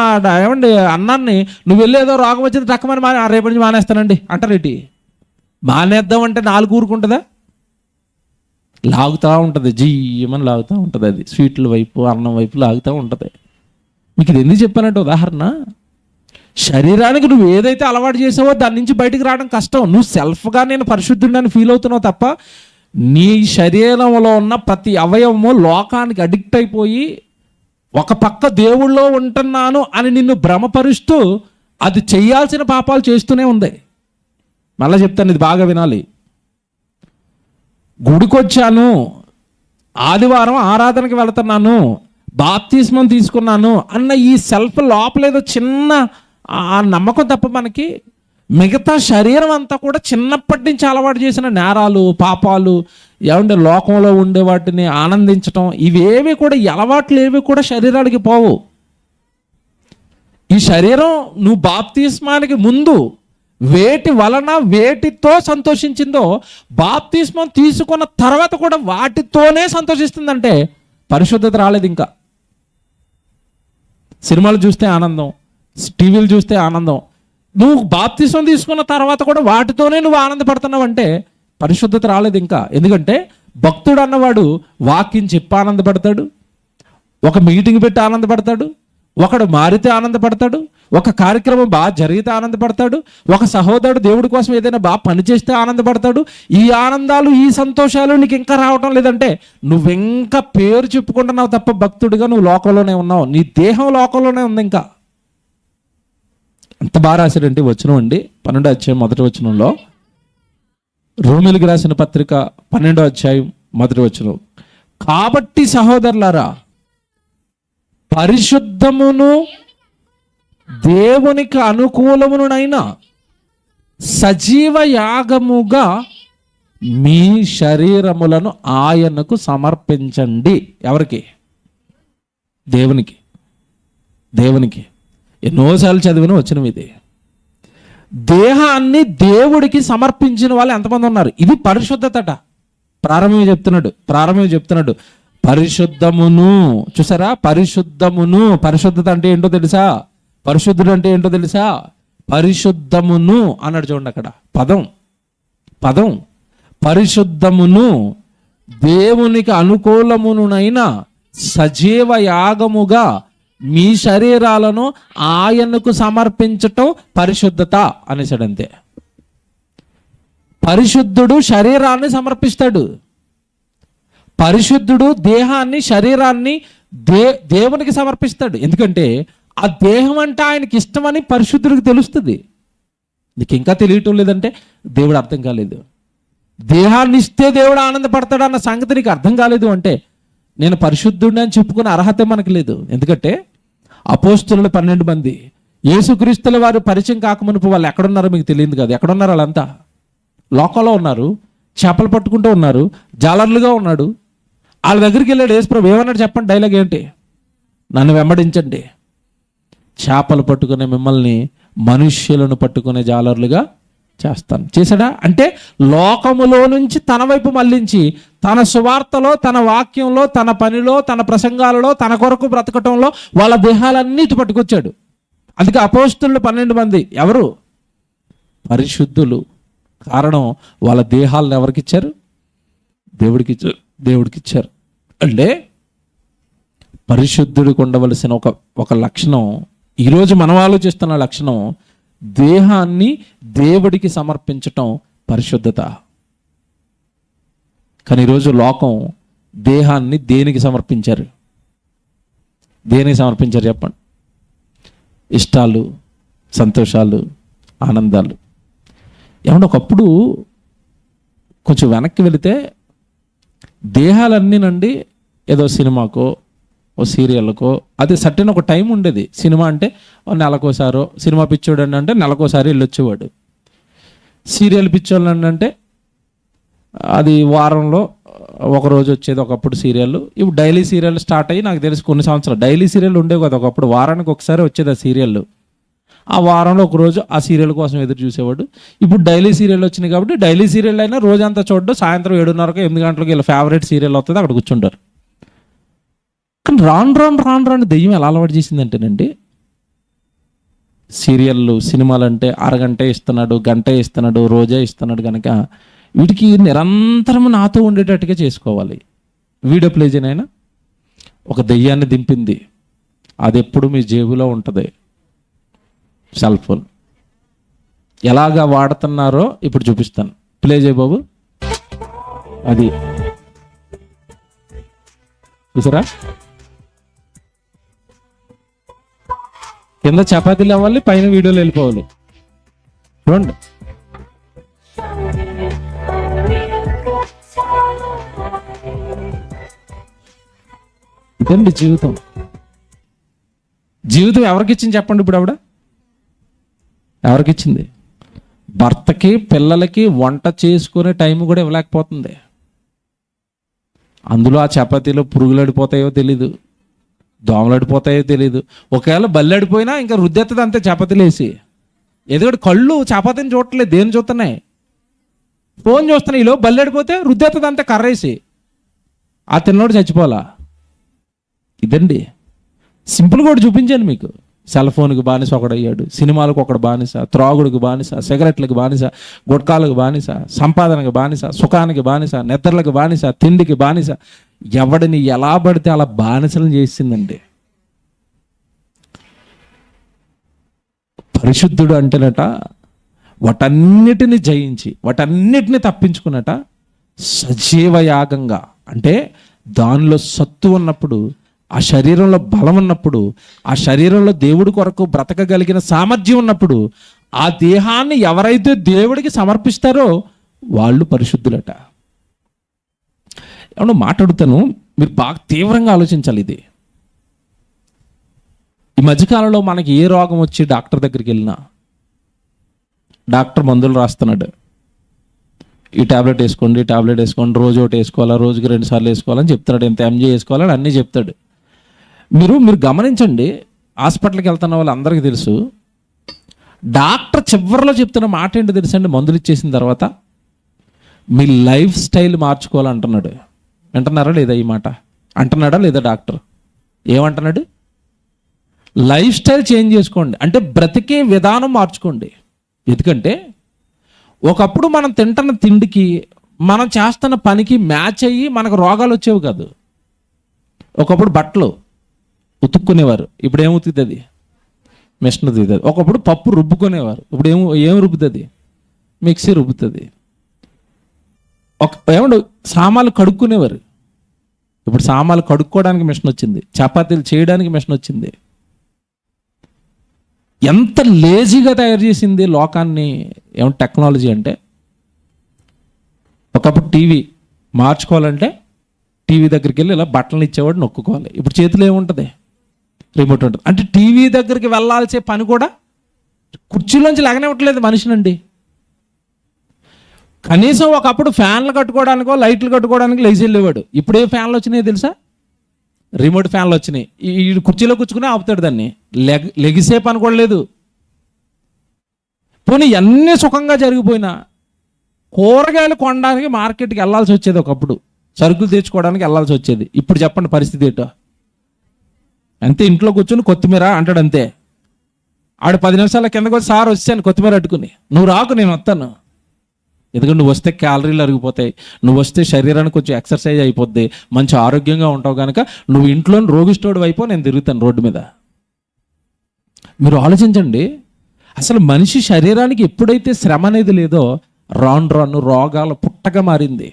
ఏమండి అన్నాన్ని నువ్వు వెళ్ళేదో రోగం వచ్చింది టక్కమని రేపటి నుంచి మానేస్తానండి అంటారు. ఏంటి మానేద్దామంటే 4 ఊరుకుంటుందా? లాగుతూ ఉంటుంది, జీయమని లాగుతూ ఉంటుంది. అది స్వీట్ల వైపు అన్నం వైపు లాగుతూ ఉంటుంది. మీకు ఇది ఎందుకు చెప్పానంటే ఉదాహరణ, శరీరానికి నువ్వు ఏదైతే అలవాటు చేసావో దాని నుంచి బయటకు రావడం కష్టం. నువ్వు సెల్ఫ్గా నేను పరిశుద్ధుడిని ఫీల్ అవుతున్నావు తప్ప నీ శరీరంలో ఉన్న ప్రతి అవయవము లోకానికి అడిక్ట్ అయిపోయి ఒక పక్క దేవుళ్ళో ఉంటున్నాను అని నిన్ను భ్రమపరుస్తూ అది చేయాల్సిన పాపాలు చేస్తూనే ఉంది. మళ్ళీ చెప్తాను, ఇది బాగా వినాలి. గుడికొచ్చాను, ఆదివారం ఆరాధనకి వెళుతున్నాను, బాప్తిస్మం తీసుకున్నాను అన్న ఈ సెల్ఫ్ లోపలేదో చిన్న ఆ నమ్మకం తప్ప మనకి మిగతా శరీరం అంతా కూడా చిన్నప్పటి నుంచి అలవాటు చేసిన నేరాలు, పాపాలు, ఏమంటే లోకంలో ఉండే వాటిని ఆనందించటం, ఇవేవి కూడా అలవాట్లు ఏవి కూడా శరీరానికి పోవు. ఈ శరీరం నువ్వు బాప్తిస్మానికి ముందు వేటి వలన వేటితో సంతోషించిందో బాప్తిస్మం తీసుకున్న తర్వాత కూడా వాటితోనే సంతోషిస్తుందంటే పరిశుద్ధత రాలేదు ఇంకా. సినిమాలు చూస్తే ఆనందం, టీవీలు చూస్తే ఆనందం, నువ్వు బాప్తిస్మం తీసుకున్న తర్వాత కూడా వాటితోనే నువ్వు ఆనందపడుతున్నావు అంటే పరిశుద్ధత రాలేదు ఇంకా. ఎందుకంటే భక్తుడు అన్నవాడు వాక్యం చెప్పి ఆనందపడతాడు, ఒక మీటింగ్ పెట్టి ఆనందపడతాడు, ఒకడు మారితే ఆనందపడతాడు, ఒక కార్యక్రమం బాగా జరిగితే ఆనందపడతాడు, ఒక సహోదరుడు దేవుడి కోసం ఏదైనా బాగా పనిచేస్తే ఆనందపడతాడు. ఈ ఆనందాలు, ఈ సంతోషాలు నీకు ఇంకా రావటం లేదంటే నువ్వింకా పేరు చెప్పుకుంటున్నావు తప్ప భక్తుడిగా నువ్వు లోకంలోనే ఉన్నావు. నీ దేహం లోకంలోనే ఉంది. ఇంకా ఎంత బాగా రాశాడంటే వచనం అండి, 12వ అధ్యాయం 1వ వచనంలో, రోమీయులకు రాసిన పత్రిక 12వ అధ్యాయం 1వ వచనం. కాబట్టి సహోదరులారా, పరిశుద్ధమును దేవునికి అనుకూలమునైన సజీవ యాగముగా మీ శరీరములను ఆయనకు సమర్పించండి. ఎవరికి? దేవునికి. దేవునికి. ఎన్నోసార్లు చదివిన వచనం ఇది. దేహాన్ని దేవుడికి సమర్పించిన వాళ్ళు ఎంతమంది ఉన్నారు? ఇది పరిశుద్ధతట. ప్రారంభమే చెప్తున్నాడు పరిశుద్ధమును. చూసారా, పరిశుద్ధమును. పరిశుద్ధత అంటే ఏంటో తెలుసా? పరిశుద్ధుడు అంటే ఏంటో తెలుసా? పరిశుద్ధమును అన్నాడు చూడండి అక్కడ. పదం పరిశుద్ధమును దేవునికి అనుకూలమునైన సజీవ యాగముగా మీ శరీరాలను ఆయనకు సమర్పించటం పరిశుద్ధత అనేసాడు. అంతే. పరిశుద్ధుడు శరీరాన్ని సమర్పిస్తాడు. పరిశుద్ధుడు దేహాన్ని, శరీరాన్ని దేవునికి సమర్పిస్తాడు. ఎందుకంటే ఆ దేహం అంటే ఆయనకి ఇష్టమని పరిశుద్ధుడికి తెలుస్తుంది. నీకు ఇంకా తెలియటం లేదంటే దేవుడు అర్థం కాలేదు. దేహాన్ని ఇస్తే దేవుడు ఆనందపడతాడు అన్న సంగతి నీకు అర్థం కాలేదు అంటే నేను పరిశుద్ధుడిని అని చెప్పుకునే అర్హత మనకు లేదు. ఎందుకంటే అపోస్తలులు 12 మంది యేసుక్రీస్తుల వారు పరిచయం కాకమునుపు వాళ్ళు ఎక్కడున్నారో మీకు తెలియదు కదా. ఎక్కడున్నారు? వాళ్ళంతా లోకంలో ఉన్నారు, చేపలు పట్టుకుంటూ ఉన్నారు, జాలర్లుగా ఉన్నాడు. వాళ్ళ దగ్గరికి వెళ్ళాడు యేసుప్రభు. ఏమన్నాడు చెప్పండి? డైలాగ్ ఏంటి? నన్ను వెంబడించండి, చేపలు పట్టుకునే మిమ్మల్ని మనుష్యులను పట్టుకునే జాలర్లుగా చేస్తాను. చేశాడా? అంటే లోకములో నుంచి తన వైపు మళ్ళించి తన సువార్తలో, తన వాక్యంలో, తన పనిలో, తన ప్రసంగాలలో, తన కొరకు బ్రతకటంలో వాళ్ళ దేహాలన్నిటి పట్టుకొచ్చాడు. అందుకే అపోస్తలులు 12 మంది ఎవరు? పరిశుద్ధులు. కారణం వాళ్ళ దేహాలను ఎవరికి ఇచ్చారు? దేవుడికి ఇచ్చారు. అంటే పరిశుద్ధుడికి ఉండవలసిన ఒక లక్షణం, ఈరోజు మనం ఆలోచిస్తున్న లక్షణం, దేహాన్ని దేవుడికి సమర్పించటం పరిశుద్ధత. కానీ ఈరోజు లోకం దేహాన్ని దేనికి సమర్పించారు? చెప్పండి? ఇష్టాలు, సంతోషాలు, ఆనందాలు. ఏమన్నా ఒకప్పుడు కొంచెం వెనక్కి వెళితే దేహాలన్నీనండి ఏదో సినిమాకో, ఓ సీరియల్కో, అది సర్టెన్ ఒక టైం ఉండేది. సినిమా అంటే నెలకోసారో, సినిమా పిచ్చోడు అంటే నెలకోసారి వెళ్ళొచ్చేవాడు. సీరియల్ పిచ్చోళ్ళు అంటే అది వారంలో ఒకరోజు వచ్చేది ఒకప్పుడు సీరియల్. ఇప్పుడు డైలీ సీరియల్ స్టార్ట్ అయ్యి నాకు తెలిసి కొన్ని సంవత్సరాలు డైలీ సీరియల్ ఉండేవి కదా. ఒకప్పుడు వారానికి ఒకసారి వచ్చేది ఆ సీరియల్. ఆ వారంలో ఒక రోజు ఆ సీరియల్ కోసం ఎదురు చూసేవాడు. ఇప్పుడు డైలీ సీరియల్ వచ్చినాయి కాబట్టి డైలీ సీరియల్ అయినా రోజంతా చూడడం, సాయంత్రం 7:30 8 గంటలకు వీళ్ళ ఫేవరెట్ సీరియల్ వస్తుంది, అక్కడ కూర్చుంటారు. కానీ రాను దెయ్యం ఎలా అలవాటు చేసిందంటేనండి, సీరియళ్ళు, సినిమాలు అంటే అరగంటే ఇస్తున్నాడు, గంటే ఇస్తున్నాడు, రోజే ఇస్తున్నాడు కనుక వీటికి నిరంతరం నాతో ఉండేటట్టుగా చేసుకోవాలి. వీడియో ప్లే చేయనైనా ఒక దెయ్యాన్ని దింపింది, అది ఎప్పుడు మీ జేబులో ఉంటుంది. సెల్ ఫోన్ ఎలాగా వాడుతున్నారో ఇప్పుడు చూపిస్తాను. ప్లే చేయ బాబు. అది చూసారా? కింద చపాతీలు అవ్వాలి, పైన వీడియోలు వెళ్ళిపోవాలి. చూడండి, ఇదండి జీవితం. జీవితం ఎవరికిచ్చింది చెప్పండి? ఇప్పుడు ఆవిడ ఎవరికిచ్చింది? భర్తకి, పిల్లలకి వంట చేసుకునే టైం కూడా ఇవ్వలేకపోతుంది. అందులో ఆ చపాతీలో పురుగులడిపోతాయో తెలీదు, దోమలడిపోతాయో తెలీదు. ఒకవేళ బల్లడిపోయినా ఇంకా రుద్దెత్తది అంతే చపాతీలు వేసి. ఎందుకంటే కళ్ళు చపాతీని చూడట్లేదు, దేని చూస్తున్నాయి? ఫోన్ చూస్తున్నాయి. ఈలో బల్లడిపోతే రుద్దెత్తది అంతే కర్రేసి. ఆ తిన్నోడు చచ్చిపోలా. ఇదండి సింపుల్గా ఒకటి చూపించాను మీకు. సెల్ ఫోన్కి బానిస ఒకడయ్యాడు, సినిమాలకు ఒకడు బానిస, త్రాగుడికి బానిస, సిగరెట్లకు బానిస, గుట్కాలకు బానిస, సంపాదనకి బానిస, సుఖానికి బానిస, నిద్రలకు బానిస, తిండికి బానిస. ఎవడిని ఎలా పడితే అలా బానిసలను చేసిందండి. పరిశుద్ధుడు అంటేనట వాటన్నిటిని జయించి వాటన్నిటిని తప్పించుకున్నట సజీవ యాగంగా, అంటే దానిలో సత్తు ఉన్నప్పుడు, ఆ శరీరంలో బలం ఉన్నప్పుడు, ఆ శరీరంలో దేవుడి కొరకు బ్రతకగలిగిన సామర్థ్యం ఉన్నప్పుడు, ఆ దేహాన్ని ఎవరైతే దేవుడికి సమర్పిస్తారో వాళ్ళు పరిశుద్ధులట. ఏమన్నా మాట్లాడుతాను, మీరు బాగా తీవ్రంగా ఆలోచించాలి. ఇది ఈ మధ్యకాలంలో మనకి ఏ రోగం వచ్చి డాక్టర్ దగ్గరికి వెళ్ళినా డాక్టర్ మందులు రాస్తున్నాడు. ఈ టాబ్లెట్ వేసుకోండి, టాబ్లెట్ వేసుకోండి, రోజు ఒకటి వేసుకోవాలా, రోజుకి 2 సార్లు వేసుకోవాలని చెప్తాడు. ఎంత ఎంజీ వేసుకోవాలని అన్నీ చెప్తాడు. మీరు గమనించండి, హాస్పిటల్కి వెళ్తున్న వాళ్ళు అందరికీ తెలుసు, డాక్టర్ చివరిలో చెప్తున్న మాట ఏంటో తెలుసండి? మందులు ఇచ్చేసిన తర్వాత మీ లైఫ్ స్టైల్ మార్చుకోవాలంటున్నాడు. వింటున్నారా లేదా? ఈ మాట అంటున్నాడా లేదా డాక్టర్? ఏమంటున్నాడు? లైఫ్ స్టైల్ చేంజ్ చేసుకోండి, అంటే బ్రతికే విధానం మార్చుకోండి. ఎందుకంటే ఒకప్పుడు మనం తింటున్న తిండికి, మనం చేస్తున్న పనికి మ్యాచ్ అయ్యి మనకు రోగాలు వచ్చేవి కాదు. ఒకప్పుడు బట్టలు ఉతుక్కునేవారు, ఇప్పుడు ఏం ఉతుకుతుంది? మిషన్ ఉతుకుతుంది. ఒకప్పుడు పప్పు రుబ్బుకునేవారు, ఇప్పుడు ఏం రుబ్బుతుంది? మిక్సీ రుబ్బుతుంది. ఏమంటే సామాన్లు కడుక్కునేవారు, ఇప్పుడు సామాన్లు కడుక్కోవడానికి మిషన్ వచ్చింది, చపాతీలు చేయడానికి మిషన్ వచ్చింది. ఎంత లేజీగా తయారు చేసింది లోకాన్ని ఏమంటే టెక్నాలజీ. అంటే ఒకప్పుడు టీవీ మార్చుకోవాలంటే టీవీ దగ్గరికి వెళ్ళి ఇలా బట్టలు ఇచ్చేవాడు నొక్కుకోవాలి. ఇప్పుడు చేతిలో ఏముంటుంది? రిమోట్ ఉంటుంది. అంటే టీవీ దగ్గరికి వెళ్ళాల్సే పని కూడా కుర్చీలోంచి లేగనివ్వట్లేదు మనిషినండి. కనీసం ఒకప్పుడు ఫ్యాన్లు కట్టుకోవడానికో లైట్లు కట్టుకోవడానికి లేచి వెళ్ళేవాడు. ఇప్పుడు ఏ ఫ్యాన్లు వచ్చినాయో తెలుసా? రిమోట్ ఫ్యాన్లు వచ్చినాయి. ఈ కుర్చీలో కూర్చుకుని ఆపుతాడు దాన్ని, లెగిసే పని కూడా లేదు. పోనీ అన్నీ సుఖంగా జరిగిపోయినా కూరగాయలు కొనడానికి మార్కెట్కి వెళ్ళాల్సి వచ్చేది. ఒకప్పుడు సరుకులు తెచ్చుకోవడానికి వెళ్ళాల్సి వచ్చేది. ఇప్పుడు చెప్పండి పరిస్థితి ఏంటో? అంతే, ఇంట్లో కూర్చొని కొత్తిమీర అంటాడు అంతే. ఆడు 10 నిమిషాల కిందకు వచ్చి, సార్ వచ్చాను కొత్తిమీర అట్టుకుని. నువ్వు రాకు, నేను వస్తాను. ఎందుకంటే నువ్వు వస్తే క్యాలరీలు అరిగిపోతాయి, నువ్వు వస్తే శరీరానికి కొంచెం ఎక్సర్సైజ్ అయిపోద్ది, మంచి ఆరోగ్యంగా ఉంటావు కనుక నువ్వు ఇంట్లో రోగిష్టోడు అయిపో, నేను తిరుగుతాను రోడ్డు మీద. మీరు ఆలోచించండి, అసలు మనిషి శరీరానికి ఎప్పుడైతే శ్రమ అనేది లేదో రాను రోగాలు పుట్టగా మారింది.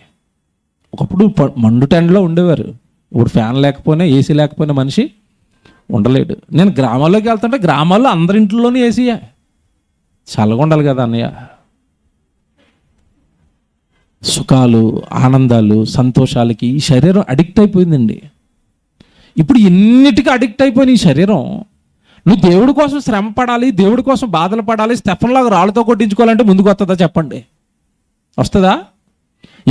ఒకప్పుడు మండుటెండలో ఉండేవారు, ఇప్పుడు ఫ్యాన్ లేకపోయినా ఏసీ లేకపోయినా మనిషి ఉండలేడు. నేను గ్రామాల్లోకి వెళ్తుంటే గ్రామాల్లో అందరింట్లోనే ఏసీయే, చల్లగా ఉండాలి కదా అన్నయ్య. సుఖాలు, ఆనందాలు, సంతోషాలకి ఈ శరీరం అడిక్ట్ అయిపోయిందండి. ఇప్పుడు ఎన్నిటికీ అడిక్ట్ అయిపోయిన ఈ శరీరం, నువ్వు దేవుడి కోసం శ్రమ పడాలి, దేవుడి కోసం బాధలు పడాలి, స్టెఫన్లాగా రాళ్ళతో కొట్టించుకోవాలంటే ముందుకు వస్తుందా చెప్పండి? వస్తుందా?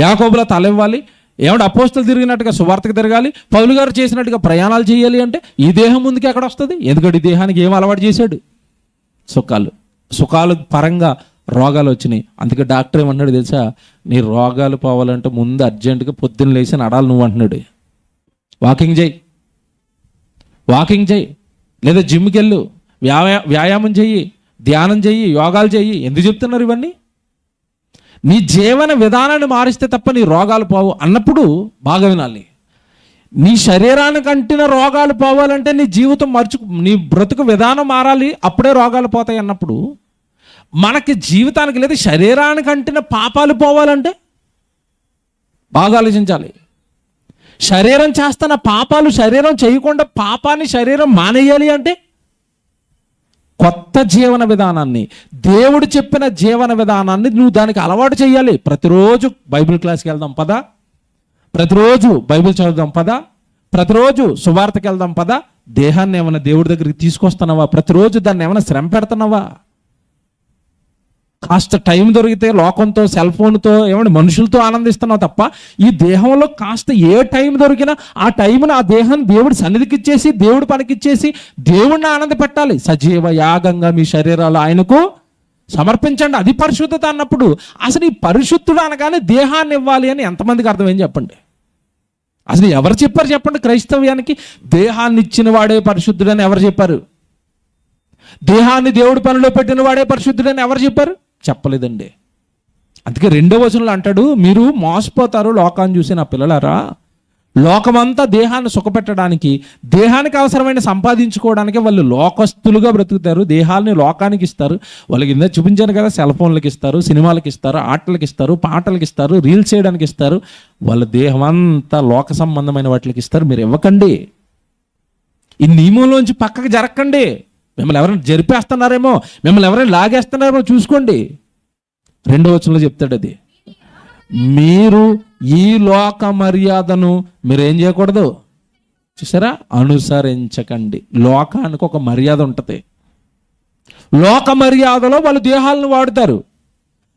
యాకోబులా తల ఇవ్వాలి, ఏమంటే అపోస్తలు తిరిగినట్టుగా సువార్తకు తిరగాలి, పౌలు గారు చేసినట్టుగా ప్రయాణాలు చేయాలి అంటే ఈ దేహం ముందుకు ఎక్కడ వస్తుంది? ఎందుకంటే ఈ దేహానికి ఏం అలవాటు చేశాడు? సుఖాలు పరంగా రోగాలు వచ్చినాయి. అందుకే డాక్టర్ ఏమన్నాడు తెలుసా? నీ రోగాలు పోవాలంటే ముందు అర్జెంటుగా పొద్దున్న లేచి నడాలి నువ్వు అంటున్నాడు. వాకింగ్ చేయి, లేదా జిమ్కి వెళ్ళు, వ్యాయామం చెయ్యి, ధ్యానం చెయ్యి, యోగాలు చెయ్యి. ఎందుకు చెప్తున్నారు ఇవన్నీ? నీ జీవన విధానాన్ని మారిస్తే తప్ప నీ రోగాలు పోవు అన్నప్పుడు బాగా వినాలి. నీ శరీరానికి అంటిన రోగాలు పోవాలంటే నీ జీవితం నీ బ్రతుకు విధానం మారాలి, అప్పుడే రోగాలు పోతాయి అన్నప్పుడు మనకి జీవితానికి లేదా శరీరానికి అంటిన పాపాలు పోవాలంటే బాగా ఆలోచించాలి. శరీరం చేస్తున్న పాపాలు శరీరం చేయకుండా పాపాన్ని శరీరం మానేయాలి అంటే కొత్త జీవన విధానాన్ని, దేవుడు చెప్పిన జీవన విధానాన్ని నువ్వు దానికి అలవాటు చేయాలి. ప్రతిరోజు బైబిల్ క్లాస్కి వెళ్దాం పదా, ప్రతిరోజు బైబిల్ చదువుదాం పదా, ప్రతిరోజు సువార్తకి వెళ్దాం పదా. దేహాన్ని ఏమైనా దేవుడి దగ్గరికి తీసుకొస్తున్నావా? ప్రతిరోజు దాన్ని ఏమైనా శ్రమ పెడుతున్నావా? కాస్త టైం దొరికితే లోకంతో, సెల్ ఫోన్తో, ఏమంటే మనుషులతో ఆనందిస్తున్నావు తప్ప ఈ దేహంలో కాస్త ఏ టైం దొరికినా ఆ టైంను ఆ దేహాన్ని దేవుడి సన్నిధికి ఇచ్చేసి, దేవుడి పనికిచ్చేసి దేవుడిని ఆనంద పెట్టాలి. సజీవ యాగంగా మీ శరీరాలు ఆయనకు సమర్పించండి, అది పరిశుద్ధత అన్నప్పుడు. అసలు ఈ పరిశుద్ధుడు అనగానే దేహాన్ని ఇవ్వాలి అని ఎంతమందికి అర్థం? ఏం చెప్పండి? అసలు ఎవరు చెప్పారు చెప్పండి? క్రైస్తవ్యానికి దేహాన్ని ఇచ్చిన వాడే పరిశుద్ధుడు అని ఎవరు చెప్పారు? దేహాన్ని దేవుడి పనిలో పెట్టిన వాడే పరిశుద్ధుడు అని ఎవరు చెప్పారు? చెప్పలేదండి. అందుకే 2వ వచనంలో అంటాడు, మీరు మోసపోతారు లోకాన్ని చూసి నా పిల్లలారా. లోకమంతా దేహాన్ని సుఖపెట్టడానికి, దేహానికి అవసరమైన సంపాదించుకోవడానికి వాళ్ళు లోకస్తులుగా బ్రతుకుతారు. దేహాన్ని లోకానికి ఇస్తారు. వాళ్ళకి ఇందా చూపించాను కదా, సెల్ ఫోన్లకి ఇస్తారు, సినిమాలకి ఇస్తారు, ఆటలకి ఇస్తారు, పాటలకి ఇస్తారు, రీల్స్ చేయడానికి ఇస్తారు. వాళ్ళ దేహం అంతా లోక సంబంధమైన వాటికి ఇస్తారు. మీరు ఇవ్వకండి. ఈ నియమంలోంచి పక్కకు జరగకండి. మిమ్మల్ని ఎవరైనా జరిపేస్తున్నారేమో, మిమ్మల్ని ఎవరైనా లాగేస్తున్నారేమో చూసుకోండి. 2వ వచనంలో చెప్తాడు అది. మీరు ఈ లోక మర్యాదను మీరేం చేయకూడదు, చూసారా, అనుసరించకండి. లోకానికి ఒక మర్యాద ఉంటుంది. లోక మర్యాదలో వాళ్ళు దేహాలను వాడుతారు.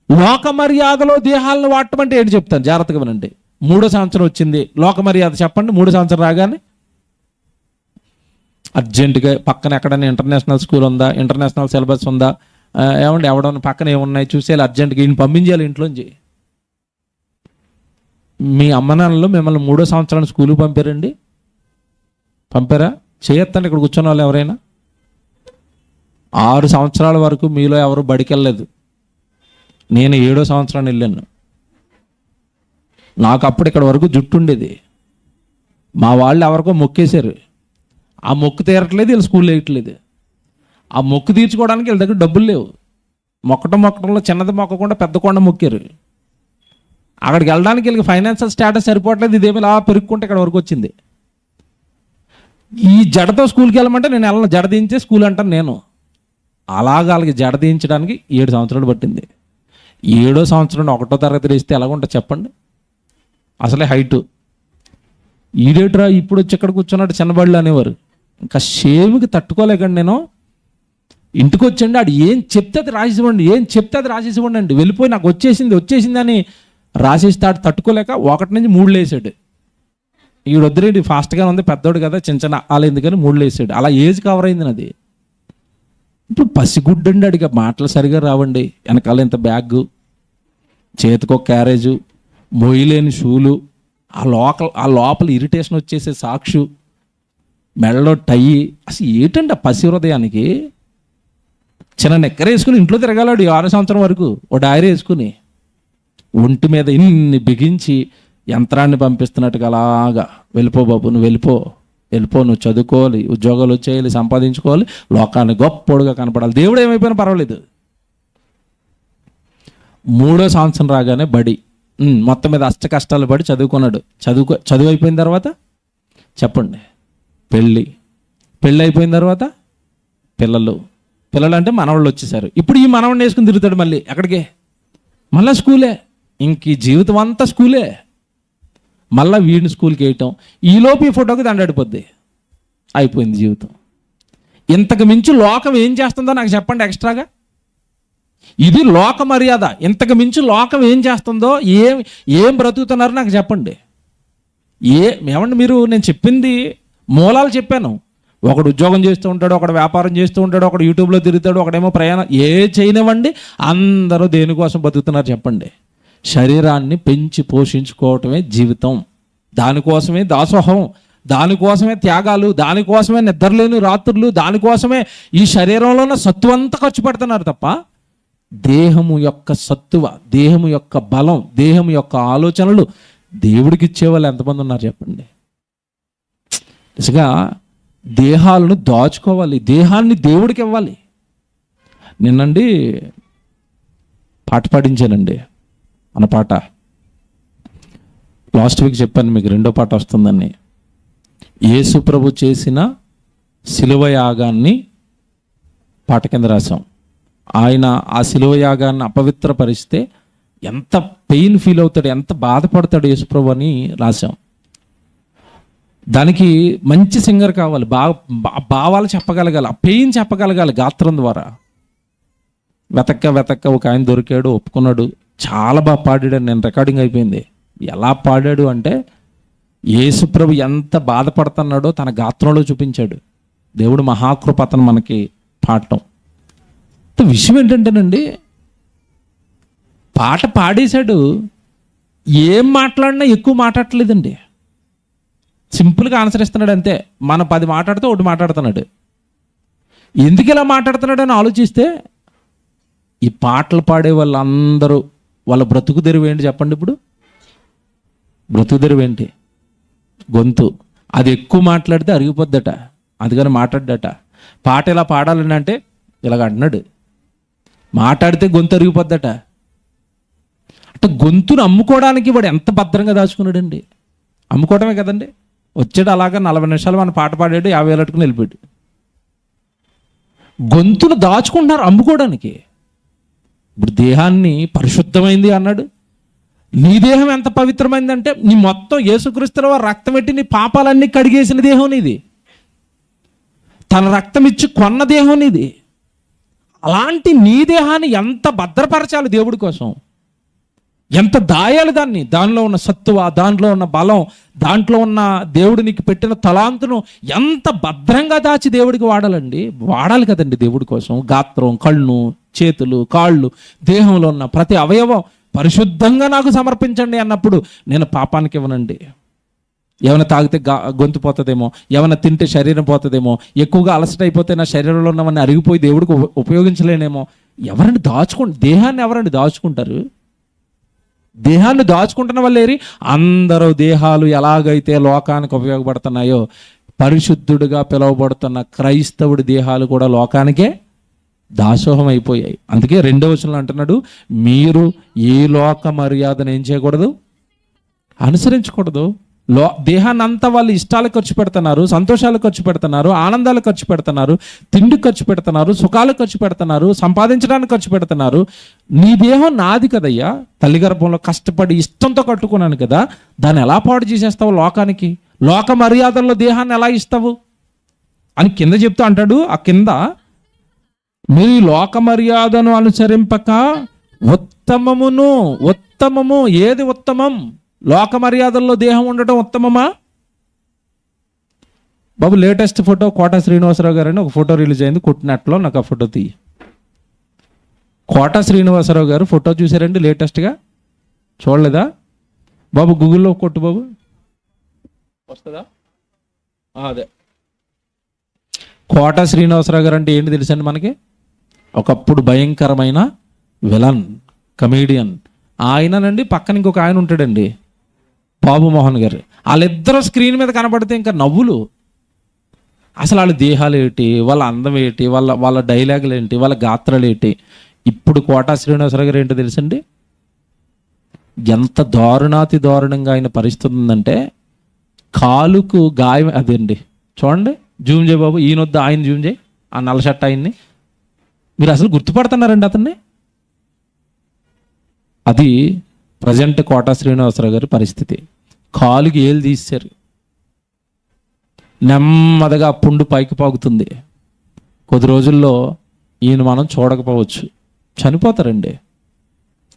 లోక మర్యాదలో దేహాలను వాడటం అంటే ఏంటి చెప్తాను, జాగ్రత్తగా వినండి. 3వ సంవత్సరం వచ్చింది, లోక మర్యాద చెప్పండి. 3వ సంవత్సరం రాగానే అర్జెంటుగా పక్కన ఎక్కడైనా ఇంటర్నేషనల్ స్కూల్ ఉందా, ఇంటర్నేషనల్ సిలబస్ ఉందా, ఏమండి ఎవడన్నా పక్కన ఏమున్నాయి చూసేయాలి, అర్జెంటుగా ఈయన పంపించాలి ఇంట్లోంచి. మీ అమ్మ నాన్నలు మిమ్మల్ని 3వ సంవత్సరానికి స్కూల్కి పంపారండి? పంపారా? చేయొద్దండి ఇక్కడ కూర్చున్న వాళ్ళు ఎవరైనా. 6 సంవత్సరాల వరకు మీలో ఎవరు బడికి వెళ్ళలేదు. నేను 7వ సంవత్సరాన్ని వెళ్ళాను. నాకు అప్పుడు ఇక్కడ వరకు జుట్టు ఉండేది. మా వాళ్ళు ఎవరికో మొక్కేశారు. ఆ మొక్కు తీరట్లేదు, వీళ్ళు స్కూల్ వేయట్లేదు. ఆ మొక్కు తీర్చుకోవడానికి వీళ్ళ దగ్గర డబ్బులు లేవు. మొక్కటంలో చిన్నది మొక్కకుండా పెద్ద కొండ మొక్కారు. అక్కడికి వెళ్ళడానికి వీళ్ళకి ఫైనాన్షియల్ స్టేటస్ సరిపోవట్లేదు. ఇదేమి ఇలా పెరుక్కుంటే ఇక్కడ వరకు వచ్చింది. ఈ జడతో స్కూల్కి వెళ్ళమంటే నేను వెళ్ళను, జడ దించే స్కూల్ అంటాను నేను. అలాగా వాళ్ళకి జడ దించడానికి 7 సంవత్సరాలు పట్టింది. 7వ సంవత్సరం 1వ తరగతి వేస్తే ఎలాగుంటుంది చెప్పండి? అసలే హైటు. ఈడేట్రా ఇప్పుడు వచ్చి ఎక్కడ కూర్చున్నాడు చిన్నబళ్ళు అనేవారు. ఇంకా షేమ్కి తట్టుకోలేకండి నేను. ఇంటికి వచ్చండి, ఆడు ఏం చెప్తే అది రాసేసివ్వండి, ఏం చెప్తే అది రాసేసివ్వండి అండి. వెళ్ళిపోయి నాకు వచ్చేసింది అని రాసేస్తే ఆడు తట్టుకోలేక 1 నుంచి 3 వేసాడు. ఈడు వద్దురేంటి ఫాస్ట్గా ఉంది, పెద్దోడు కదా, చిన్న అలా ఎందుకని 3 వేసాడు. అలా ఏజ్ కవర్ అయింది నాది. ఇప్పుడు పసిగుడ్డండి, అడిగా మాటలు సరిగా రావండి. వెనకాల ఇంత బ్యాగ్, చేతికో క్యారేజు, మొయ్యలేని షూలు, ఆ లోపల ఇరిటేషన్ వచ్చేసే సాక్షు, మెడలో టై. అసలు ఏంటండి ఆ పసి హృదయానికి? చిన్న నెక్కర వేసుకుని ఇంట్లో తిరగాలాడు 6వ సంవత్సరం వరకు. ఓ డైరీ వేసుకుని ఒంటి మీద ఇన్ని బిగించి యంత్రాన్ని పంపిస్తున్నట్టుగా అలాగా, వెళ్ళిపో బాబు, నువ్వు వెళ్ళిపో, నువ్వు చదువుకోవాలి, ఉద్యోగాలు వచ్చేయాలి, సంపాదించుకోవాలి, లోకాన్ని గొప్పోడుగా కనపడాలి. దేవుడు ఏమైపోయినా పర్వాలేదు. 3వ సంవత్సరం రాగానే బడి మొత్తం మీద అష్ట కష్టాలు పడి చదువుకున్నాడు. చదువు అయిపోయిన తర్వాత చెప్పండి పెళ్ళి అయిపోయిన తర్వాత పిల్లలు అంటే మనవాళ్ళు వచ్చేసారు. ఇప్పుడు ఈ మనవాడిని వేసుకుని తిరుగుతాడు మళ్ళీ ఎక్కడికి, మళ్ళీ స్కూలే. ఇంక ఈ జీవితం అంతా స్కూలే. మళ్ళీ వీడిని స్కూల్కి వేయటం, ఈలోపు ఈ ఫోటోకి దండాడిపోద్ది, అయిపోయింది జీవితం. ఇంతకు మించి లోకం ఏం చేస్తుందో నాకు చెప్పండి ఎక్స్ట్రాగా. ఇది లోక మర్యాద. ఇంతకు మించి లోకం ఏం చేస్తుందో, ఏం బ్రతుకుతున్నారో నాకు చెప్పండి. ఏమండి మీరు, నేను చెప్పింది మూలాలు చెప్పాను. ఒకడు ఉద్యోగం చేస్తూ ఉంటాడు, ఒకడు వ్యాపారం చేస్తూ ఉంటాడు, ఒకడు యూట్యూబ్లో తిరుగుతాడు, ఒకడేమో ప్రయాణం. చేయనివ్వండి, అందరూ దేనికోసం బతుకుతున్నారు చెప్పండి? శరీరాన్ని పెంచి పోషించుకోవటమే జీవితం. దానికోసమే దాసోహం, దానికోసమే త్యాగాలు, దానికోసమే నిద్రలేని రాత్రులు, దానికోసమే ఈ శరీరంలో ఉన్న సత్తువ అంతా ఖర్చు పెడుతున్నారు తప్ప దేహము యొక్క సత్తువ, దేహము యొక్క బలం, దేహము యొక్క ఆలోచనలు దేవుడికి ఇచ్చేవాళ్ళు ఎంతమంది ఉన్నారు చెప్పండి? నిజంగా దేహాలను దాచుకోవాలి, దేహాన్ని దేవుడికి ఇవ్వాలి. నిన్నండి పాట పాడించానండి, మన పాట లాస్ట్ వీక్ చెప్పాను మీకు, 2వ పాట వస్తుందని. యేసు ప్రభు చేసిన శిలువ యాగాన్ని పాట కింద రాసాం. ఆయన ఆ శిలువ యాగాన్ని అపవిత్రపరిస్తే ఎంత పెయిన్ ఫీల్ అవుతాడు, ఎంత బాధపడతాడు యేసుప్రభు అని రాసాం. దానికి మంచి సింగర్ కావాలి, భావాలు చెప్పగలగాలి, ఆ పెయిన్ చెప్పగలగాలి గాత్రం ద్వారా. వెతక్క ఒక ఆయన దొరికాడు, ఒప్పుకున్నాడు, చాలా బాగా పాడాడు. నేను రికార్డింగ్ అయిపోయింది. ఎలా పాడాడు అంటే యేసుప్రభు ఎంత బాధపడుతున్నాడో తన గాత్రంలో చూపించాడు. దేవుడు మహాకృప అతను మనకి పాడటం. విషయం ఏంటంటేనండి, పాట పాడేశాడు, ఏం మాట్లాడినా ఎక్కువ మాట్లాడలేదండి. సింపుల్గా ఆన్సర్ ఇస్తున్నాడు అంతే. మనం 10 మాట్లాడితే 1 మాట్లాడుతున్నాడు. ఎందుకు ఇలా మాట్లాడుతున్నాడు అని ఆలోచిస్తే, ఈ పాటలు పాడే వాళ్ళందరూ వాళ్ళ బ్రతుకు తెరువు ఏంటి చెప్పండి? ఇప్పుడు బ్రతుకు తెరువు ఏంటి? గొంతు. అది ఎక్కువ మాట్లాడితే అరిగిపోద్దట, అందుకని మాట్లాడ్డట. పాట ఇలా పాడాలని అంటే ఇలాగ అంటున్నాడు, మాట్లాడితే గొంతు అరిగిపోద్దట. అంటే గొంతును అమ్ముకోవడానికి వాడు ఎంత భద్రంగా దాచుకున్నాడండి. అమ్ముకోవడమే కదండి. వచ్చాడు అలాగా 40 నిమిషాలు మన పాట పాడాడు, 50,000 అట్టుకుని వెళ్ళిపోయాడు. గొంతును దాచుకుంటున్నారు అమ్ముకోవడానికి. ఇప్పుడు దేహాన్ని పరిశుద్ధమైంది అన్నాడు. నీ దేహం ఎంత పవిత్రమైందంటే నీ మొత్తం యేసుక్రీస్తుల వారి రక్తం పెట్టి నీ పాపాలన్నీ కడిగేసిన దేహం నీది. తన రక్తం ఇచ్చి కొన్న దేహం నీది. అలాంటి నీ దేహాన్ని ఎంత భద్రపరచాలి దేవుడి కోసం, ఎంత దాయాలి దాన్ని. దానిలో ఉన్న సత్తువ, దాంట్లో ఉన్న బలం, దాంట్లో ఉన్న దేవుడు నీకు పెట్టిన తలాంతును ఎంత భద్రంగా దాచి దేవుడికి వాడాలండి. వాడాలి కదండి దేవుడి కోసం. గాత్రం, కళ్ళు, చేతులు, కాళ్ళు, దేహంలో ఉన్న ప్రతి అవయవం పరిశుద్ధంగా నాకు సమర్పించండి అన్నప్పుడు నేను పాపానికి ఇవ్వనండి. ఏమైనా తాగితే గొంతు పోతుందేమో, ఏమైనా తింటే శరీరం పోతుందేమో, ఎక్కువగా అలసట అయిపోతే నా శరీరంలో ఉన్నవన్నీ అరిగిపోయి దేవుడికి ఉపయోగించలేనేమో. ఎవరండి దేహాన్ని ఎవరండి దాచుకుంటారు? దేహాన్ని దాచుకుంటున్న వాళ్ళేరి అందరూ దేహాలు ఎలాగైతే లోకానికి ఉపయోగపడుతున్నాయో పరిశుద్ధుడిగా పిలువబడుతున్న క్రైస్తవుడి దేహాలు కూడా లోకానికే దాసోహం అయిపోయాయి. అందుకే 2వ వచనంలో అంటున్నాడు, మీరు ఈ లోక మర్యాదను ఏం చేయకూడదు, అనుసరించకూడదు. దేహాన్ని అంతా వాళ్ళు ఇష్టాలు ఖర్చు పెడుతున్నారు, సంతోషాలు ఖర్చు పెడుతున్నారు, ఆనందాలు ఖర్చు పెడుతున్నారు, తిండి ఖర్చు పెడుతున్నారు, సుఖాలు ఖర్చు పెడుతున్నారు, సంపాదించడానికి ఖర్చు పెడుతున్నారు. నీ దేహం నాది కదయ్యా, తల్లి గర్భంలో కష్టపడి ఇష్టంతో కట్టుకున్నాను కదా, దాన్ని ఎలా పాడు చేసేస్తావు లోకానికి? లోక మర్యాదల్లో దేహాన్ని ఎలా ఇస్తావు అని కింద చెప్తూ అంటాడు. ఆ కింద మీరు ఈ లోక మర్యాదను అనుసరింపక ఉత్తమము. ఏది ఉత్తమం? లోక మర్యాదల్లో దేహం ఉండటం ఉత్తమమా? బాబు లేటెస్ట్ ఫోటో కోట శ్రీనివాసరావు గారు అని ఒక ఫోటో రిలీజ్ అయింది, కుట్టినట్లో నాకు ఆ ఫోటో తీయి. కోట శ్రీనివాసరావు గారు ఫోటో చూసారండి లేటెస్ట్గా? చూడలేదా బాబు? గూగుల్లో కొట్టు బాబు, వస్తుందా? అదే కోట శ్రీనివాసరావు గారు అంటే ఏంటి తెలుసండి మనకి? ఒకప్పుడు భయంకరమైన విలన్, కమేడియన్. ఆయననండి పక్కన ఇంకొక ఆయన ఉంటాడండి, బాబు మోహన్ గారు. వాళ్ళిద్దరూ స్క్రీన్ మీద కనబడితే ఇంకా నవ్వులు. అసలు వాళ్ళ దేహాలు ఏంటి, వాళ్ళ అందం ఏంటి, వాళ్ళ డైలాగులు ఏంటి, వాళ్ళ గాత్రాలు ఏంటి. ఇప్పుడు కోటా శ్రీనివాసరావు గారు ఏంటో తెలుసండి? ఎంత దారుణంగా ఆయన పరిస్థితి ఉందంటే, కాలుకు గాయం. అదండి చూడండి, జూమ్ చేయ బాబు, ఈయనొద్దు ఆయన జూమ్ చేయి, ఆ నల్ల షర్ట్ ఆయన్ని. మీరు అసలు గుర్తుపడుతున్నారండి అతన్ని? అది ప్రజెంట్ కోటా శ్రీనివాసరావు గారి పరిస్థితి. కాలుకి ఏలు తీశారు, నెమ్మదిగా పుండు పైకి పాగుతుంది. కొద్ది రోజుల్లో ఈయన మనం చూడకపోవచ్చు, చనిపోతారండి.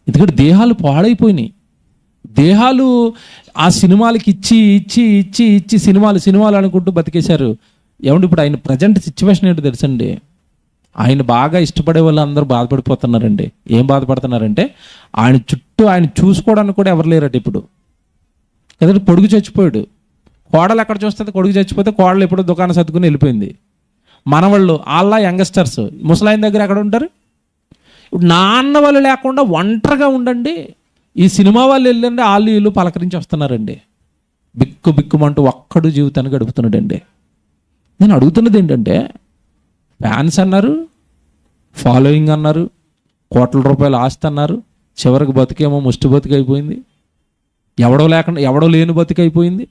ఎందుకంటే దేహాలు పాడైపోయినాయి. దేహాలు ఆ సినిమాలకి ఇచ్చి సినిమాలు అనుకుంటూ బతికేశారు. ఏమంటే ఇప్పుడు ఆయన ప్రజెంట్ సిచ్యువేషన్ ఏంటో తెలుసండి? ఆయన బాగా ఇష్టపడే వాళ్ళు అందరూ బాధపడిపోతున్నారండి. ఏం బాధపడుతున్నారంటే, ఆయన చుట్టూ ఆయన చూసుకోవడానికి కూడా ఎవరు లేరట ఇప్పుడు. ఎందుకంటే కొడుకు చచ్చిపోయాడు, కోడలు ఎక్కడ చూస్తుంది? కొడుకు చచ్చిపోతే కోడలు ఎప్పుడో దుకాణం సర్దుకుని వెళ్ళిపోయింది. మనవాళ్ళు వాళ్ళ యంగస్టర్స్ ముసలాయిన దగ్గర ఎక్కడ ఉంటారు? ఇప్పుడు నాన్న వాళ్ళు లేకుండా ఒంటరిగా ఉండండి. ఈ సినిమా వాళ్ళు వెళ్ళండి, వాళ్ళు వీళ్ళు పలకరించి వస్తున్నారండి. బిక్కుమంటూ ఒక్కడు జీవితాన్ని గడుపుతున్నాడండి. నేను అడుగుతున్నది ఏంటంటే, ఫ్యాన్స్ అన్నారు, ఫాలోయింగ్ అన్నారు, కోట్ల రూపాయలు ఆస్తి అన్నారు, చివరికి బతికేమో ముష్టి బతికి అయిపోయింది. ఎవడో లేని బతికి అయిపోయింది.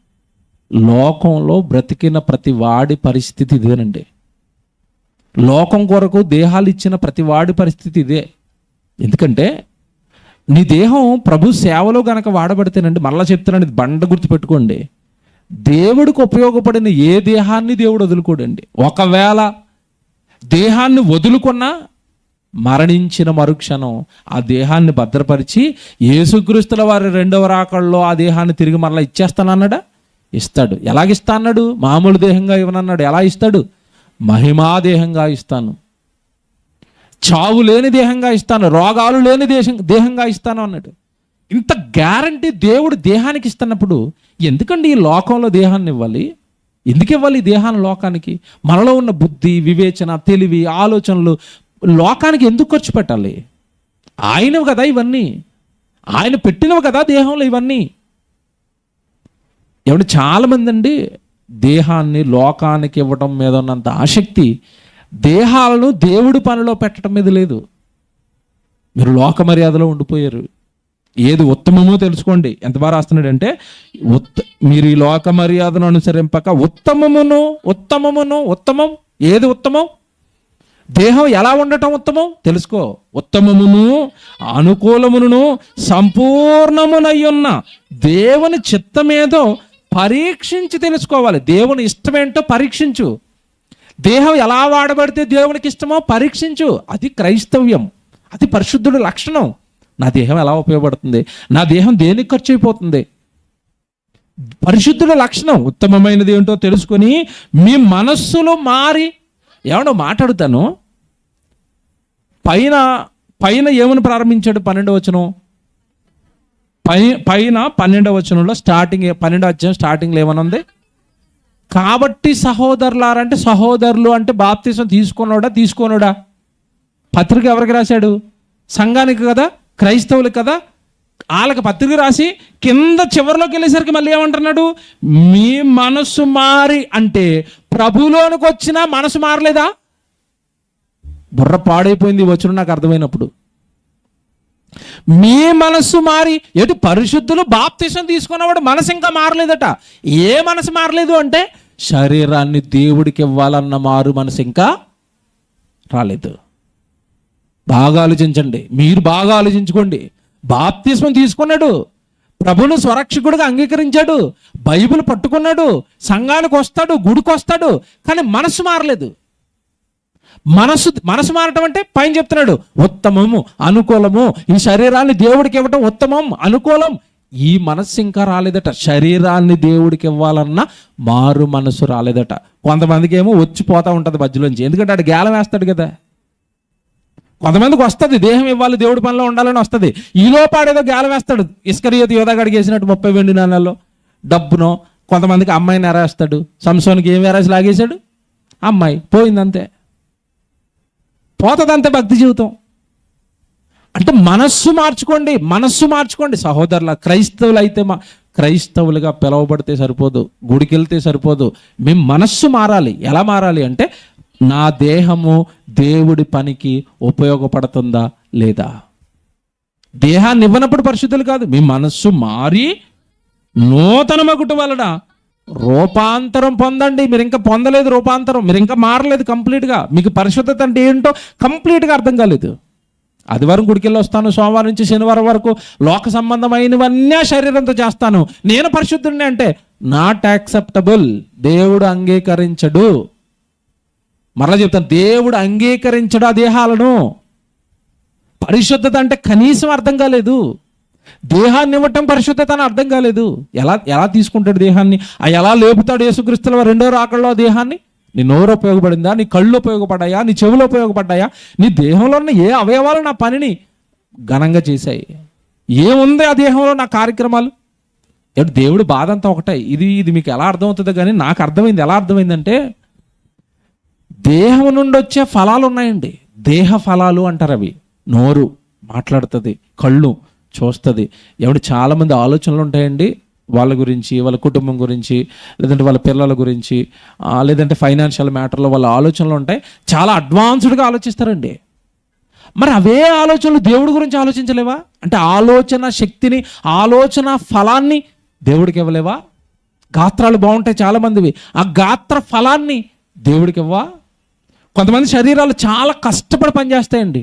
లోకంలో బ్రతికిన ప్రతి వాడి పరిస్థితి ఇదేనండి. లోకం కొరకు దేహాలు ఇచ్చిన ప్రతి వాడి పరిస్థితి ఇదే. ఎందుకంటే నీ దేహం ప్రభు సేవలో గనక వాడబడితేనండి, మళ్ళా చెప్తున్నాను, ఇది బండ గుర్తు పెట్టుకోండి, దేవుడికి ఉపయోగపడిన ఏ దేహాన్ని దేవుడు వదులుకోడండి. ఒకవేళ దేహాన్ని వదులుకున్నా మరణించిన మరుక్షణం ఆ దేహాన్ని భద్రపరిచి యేసుక్రీస్తుల వారి రెండవ రాకడలో ఆ దేహాన్ని తిరిగి మరలా ఇచ్చేస్తానన్నాడా? ఇస్తాడు. ఎలాగిస్తా అన్నాడు? మామూలు దేహంగా ఇవ్వనన్నాడు. ఎలా ఇస్తాడు? మహిమాదేహంగా ఇస్తాను, చావు లేని దేహంగా ఇస్తాను, రోగాలు లేని దేహంగా ఇస్తాను అన్నాడు. ఇంత గ్యారంటీ దేవుడు దేహానికి ఇస్తున్నప్పుడు ఎందుకండి ఈ లోకంలో దేహాన్ని ఇవ్వాలి? ఎందుకు ఇవ్వాలి ఈ దేహాన్ని లోకానికి? మనలో ఉన్న బుద్ధి, వివేచన, తెలివి, ఆలోచనలు లోకానికి ఎందుకు ఖర్చు పెట్టాలి? ఆయనవి కదా ఇవన్నీ, ఆయన పెట్టినవి కదా దేహంలో ఇవన్నీ. ఏమంటే చాలామంది అండి దేహాన్ని లోకానికి ఇవ్వటం మీద ఉన్నంత ఆసక్తి దేహాలను దేవుడి పనిలో పెట్టడం మీద లేదు. మీరు లోక మర్యాదలో ఉండిపోయారు. ఏది ఉత్తమమో తెలుసుకోండి. ఎంత బాగా రాస్తున్నాడంటే, మీరు ఈ లోక మర్యాదను అనుసరింపక ఉత్తమం ఏది ఉత్తమం? దేహం ఎలా ఉండటం ఉత్తమం తెలుసుకో. ఉత్తమమును అనుకూలమును సంపూర్ణమునయ్యున్న దేవుని చిత్తమేదో పరీక్షించి తెలుసుకోవాలి. దేవుని ఇష్టమేంటో పరీక్షించు. దేహం ఎలా వాడబడితే దేవునికి ఇష్టమో పరీక్షించు. అది క్రైస్తవ్యం, అది పరిశుద్ధుడి లక్షణం. నా దేహం ఎలా ఉపయోగపడుతుంది, నా దేహం దేనికి ఖర్చు అయిపోతుంది, పరిశుద్ధుడి లక్షణం. ఉత్తమమైనది ఏంటో తెలుసుకొని మీ మనస్సులో మారి, ఏమన్నా మాట్లాడుతాను, పైన ఏమని ప్రారంభించాడు? 12వ వచనం, పైన 12వ వచనంలో స్టార్టింగ్, 12వ అధ్యాయం స్టార్టింగ్లో ఏమనుంది? కాబట్టి సహోదరులారంటే, సహోదరులు అంటే బాప్తిసం తీసుకోనోడా? పత్రిక ఎవరికి రాశాడు? సంఘానికి కదా, క్రైస్తవులకు కదా. వాళ్ళకి పత్రిక రాసి కింద చివరిలోకి వెళ్ళేసరికి మళ్ళీ ఏమంటున్నాడు? మీ మనసు మారి అంటే ప్రభులోనికి వచ్చినా మనసు మారలేదా? బుర్ర పాడైపోయింది ఈ వచనం నాకు అర్థమైనప్పుడు. మీ మనస్సు మారి, ఎటు పరిశుద్ధులు బాప్తిసం తీసుకున్నవాడు మనసు ఇంకా మారలేదట. ఏ మనసు మారలేదు అంటే శరీరాన్ని దేవుడికి ఇవ్వాలన్న మారు మనసు ఇంకా రాలేదు. బాగా ఆలోచించండి, మీరు బాగా ఆలోచించుకోండి. బాప్తిస్మం తీసుకున్నాడు, ప్రభును స్వరక్షకుడిగా అంగీకరించాడు, బైబిల్ పట్టుకున్నాడు, సంఘానికి వస్తాడు, గుడికి వస్తాడు, కానీ మనసు మారలేదు. మనసు మారటం అంటే పైన చెప్తున్నాడు ఉత్తమము, అనుకూలము. ఈ శరీరాన్ని దేవుడికి ఇవ్వటం ఉత్తమం, అనుకూలం. ఈ మనస్సు ఇంకా రాలేదట. శరీరాన్ని దేవుడికి ఇవ్వాలన్న మారు మనసు రాలేదట. కొంతమందికి ఏమో వచ్చిపోతా ఉంటుంది మధ్యలోంచి, ఎందుకంటే అటు గేలం వేస్తాడు కదా. కొంతమందికి వస్తుంది దేహం ఇవ్వాలి, దేవుడి పనిలో ఉండాలని వస్తుంది. ఈలోపాడేదో గేలం వేస్తాడు. ఇస్కరియోతు యోధాగాడికి వేసినట్టు 30 వెండి నాణాల్లో డబ్బునో. కొంతమందికి అమ్మాయిని ఎరేస్తాడు. సంసోనికి ఏం ఎరేసి లాగేశాడు? అమ్మాయి పోయిందంతే, పోతుందంతే భక్తి జీవితం. అంటే మనస్సు మార్చుకోండి సహోదరుల. క్రైస్తవులు అయితే క్రైస్తవులుగా పిలువబడితే సరిపోదు, గుడికి వెళ్తే సరిపోదు. మేము మనస్సు మారాలి. ఎలా మారాలి అంటే, నా దేహము దేవుడి పనికి ఉపయోగపడుతుందా లేదా? దేహాన్ని ఇవ్వనప్పుడు పరిశుద్ధులు కాదు. మీ మనస్సు మారి నూతన మగుట వలన రూపాంతరం పొందండి. మీరు ఇంకా పొందలేదు రూపాంతరం, మీరు ఇంకా మారలేదు కంప్లీట్గా. మీకు పరిశుద్ధత అంటే ఏంటో కంప్లీట్గా అర్థం కాలేదు. ఆదివారం గుడికెళ్ళి వస్తాను, సోమవారం నుంచి శనివారం వరకు లోక సంబంధమైనవన్నీ శరీరంతో చేస్తాను, నేను పరిశుద్ధుడిని అంటే నాట్ యాక్సెప్టబుల్. దేవుడు అంగీకరించడు. మరలా చెప్తాను, దేవుడు అంగీకరించడు ఆ దేహాలను. పరిశుద్ధత అంటే కనీసం అర్థం కాలేదు. దేహాన్ని ఇవ్వటం పరిశుద్ధత అని అర్థం కాలేదు. ఎలా తీసుకుంటాడు దేహాన్ని? ఎలా లేపుతాడు యేసుక్రీస్తుల రెండో రాకడలో ఆ దేహాన్ని? నీ నోరు ఉపయోగపడిందా? నీ కళ్ళు ఉపయోగపడ్డాయా? నీ చెవులు ఉపయోగపడ్డాయా? నీ దేహంలో ఉన్న ఏ అవయవాలు నా పనిని ఘనంగా చేశాయి? ఏముంది ఆ దేహంలో నా కార్యక్రమాలు? దేవుడు బాధ అంతా ఒకటే. ఇది మీకు ఎలా అర్థమవుతుందో కానీ నాకు అర్థమైంది. ఎలా అర్థమైందంటే, దేహం నుండి వచ్చే ఫలాలు ఉన్నాయండి, దేహ ఫలాలు అంటారు. అవి నోరు మాట్లాడుతుంది, కళ్ళు చూస్తుంది. చాలామంది ఆలోచనలు ఉంటాయండి వాళ్ళ గురించి, వాళ్ళ కుటుంబం గురించి, లేదంటే వాళ్ళ పిల్లల గురించి, లేదంటే ఫైనాన్షియల్ మ్యాటర్లో వాళ్ళ ఆలోచనలు ఉంటాయి. చాలా అడ్వాన్స్డ్గా ఆలోచిస్తారండి. మరి అవే ఆలోచనలు దేవుడి గురించి ఆలోచించలేవా? అంటే ఆలోచన శక్తిని, ఆలోచన ఫలాన్ని దేవుడికి ఇవ్వలేవా? గాత్రాలు బాగుంటాయి చాలామందివి, ఆ గాత్ర ఫలాన్ని దేవుడికి ఇవ్వా? కొంతమంది శరీరాలు చాలా కష్టపడి పనిచేస్తాయండి,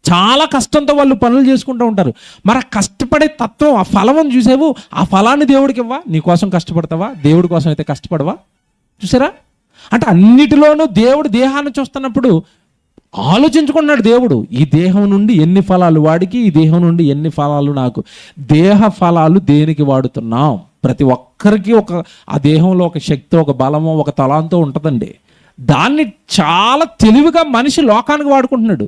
చాలా కష్టంతో వాళ్ళు పనులు చేసుకుంటూ ఉంటారు. మరి ఆ కష్టపడే తత్వం, ఆ ఫలం చూసావు, ఆ ఫలాన్ని దేవుడికి ఇవ్వా? నీ కోసం కష్టపడతావా? దేవుడి కోసం అయితే కష్టపడవా? చూసారా? అంటే అన్నిటిలోనూ దేవుడు దేహాన్ని చూస్తున్నప్పుడు ఆలోచించుకున్నాడు దేవుడు, ఈ దేహం నుండి ఎన్ని ఫలాలు వాడికి, ఈ దేహం నుండి ఎన్ని ఫలాలు నాకు. దేహ ఫలాలు దేనికి వాడుతున్నాం? ప్రతి ఒక్కరికి ఆ దేహంలో ఒక శక్తి, ఒక బలము, ఒక తలాంతో ఉంటుందండి. దాన్ని చాలా తెలివిగా మనిషి లోకానికి వాడుకుంటున్నాడు,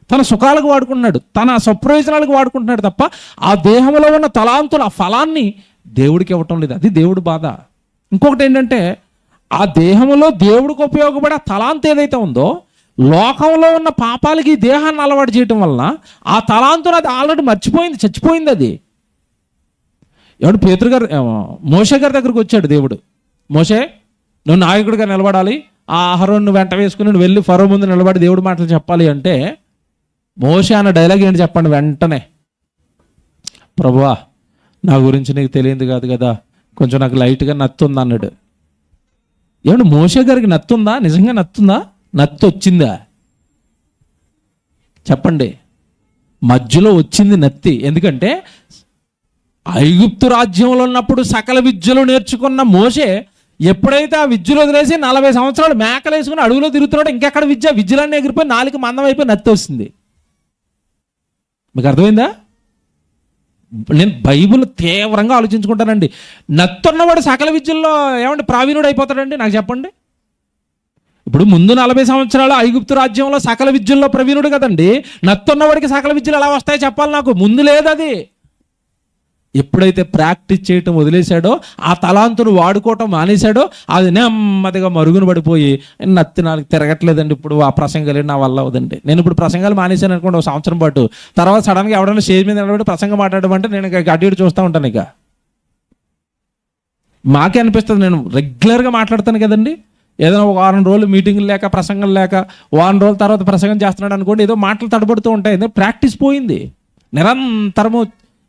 తన సుఖాలకు వాడుకుంటున్నాడు, తన స్వప్రయోజనాలకు వాడుకుంటున్నాడు తప్ప ఆ దేహంలో ఉన్న తలాంతులు, ఆ ఫలాన్ని దేవుడికి ఇవ్వటం లేదు. అది దేవుడి బాధ. ఇంకొకటి ఏంటంటే, ఆ దేహంలో దేవుడికి ఉపయోగపడే ఆ తలాంతు ఏదైతే ఉందో, లోకంలో ఉన్న పాపాలకి ఈ దేహాన్ని అలవాటు చేయటం వలన ఆ తలాంతును అది ఆల్రెడీ మర్చిపోయింది, చచ్చిపోయింది. అది ఎవడు పేతురు గారు, మోషే గారి దగ్గరకు వచ్చాడు దేవుడు. మోషే, నువ్వు నాయకుడిగా నిలబడాలి, ఆ అహరోను వెంట వేసుకుని నువ్వు వెళ్ళి ఫరో ముందు నిలబడి దేవుడి మాటలు చెప్పాలి అంటే, మోషే అన్న డైలాగ్ ఏంటి చెప్పండి వెంటనే? ప్రభువా, నా గురించి నీకు తెలియదు కాదు కదా, కొంచెం నాకు లైట్గా నత్తుంది అన్నాడు. ఏమంటే మోషే గారికి నత్తుందా? నిజంగా నత్తుందా? నత్తి వచ్చిందా? చెప్పండి. మధ్యలో వచ్చింది నత్తి. ఎందుకంటే ఐగుప్తు రాజ్యంలో ఉన్నప్పుడు సకల విద్యలు నేర్చుకున్న మోషే ఎప్పుడైతే ఆ విద్యలు వదిలేసి 40 సంవత్సరాలు మేకలు వేసుకుని అడుగులో తిరుగుతున్నాడు, ఇంకెక్కడ విద్యలన్నీ ఎగిరిపోయి నాలుగు మందం అయిపోయి నత్తి వస్తుంది. మీకు అర్థమైందా? నేను బైబిల్ తీవ్రంగా ఆలోచించుకుంటానండి. నత్తున్నవాడు సకల విద్యల్లో ఏమంటే ప్రావీణుడు అయిపోతాడండి? నాకు చెప్పండి. ఇప్పుడు ముందు 40 సంవత్సరాలు ఐగుప్తు రాజ్యంలో సకల విద్యల్లో ప్రవీణుడు కదండి. నత్తున్నవాడికి సకల విద్యలు ఎలా వస్తాయో చెప్పాలి నాకు. ముందు లేదు అది. ఎప్పుడైతే ప్రాక్టీస్ చేయటం వదిలేశాడో, ఆ తలాంతును వాడుకోవటం మానేశాడో, అది నెమ్మదిగా మరుగున పడిపోయి నత్తి నాకు తిరగట్లేదండి, ఇప్పుడు ఆ ప్రసంగాలు నా వల్ల అవదండి. నేను ఇప్పుడు ప్రసంగాలు మానేశాను అనుకోండి ఒక సంవత్సరం పాటు, తర్వాత సడన్గా ఎవడైనా స్టేజ్ మీద నిలబడి ప్రసంగం మాట్లాడమంటే నేను అటు ఇటు చూస్తూ ఉంటాను. ఇక మాకే అనిపిస్తుంది, నేను రెగ్యులర్గా మాట్లాడతాను కదండి. ఏదైనా ఒక 6 రోజులు మీటింగ్లు లేక, ప్రసంగం లేక, 1 రోజుల తర్వాత ప్రసంగం చేస్తున్నాడు అనుకోండి, ఏదో మాటలు తడబడుతూ ఉంటాయి. ఏదో ప్రాక్టీస్ పోయింది. నిరంతరము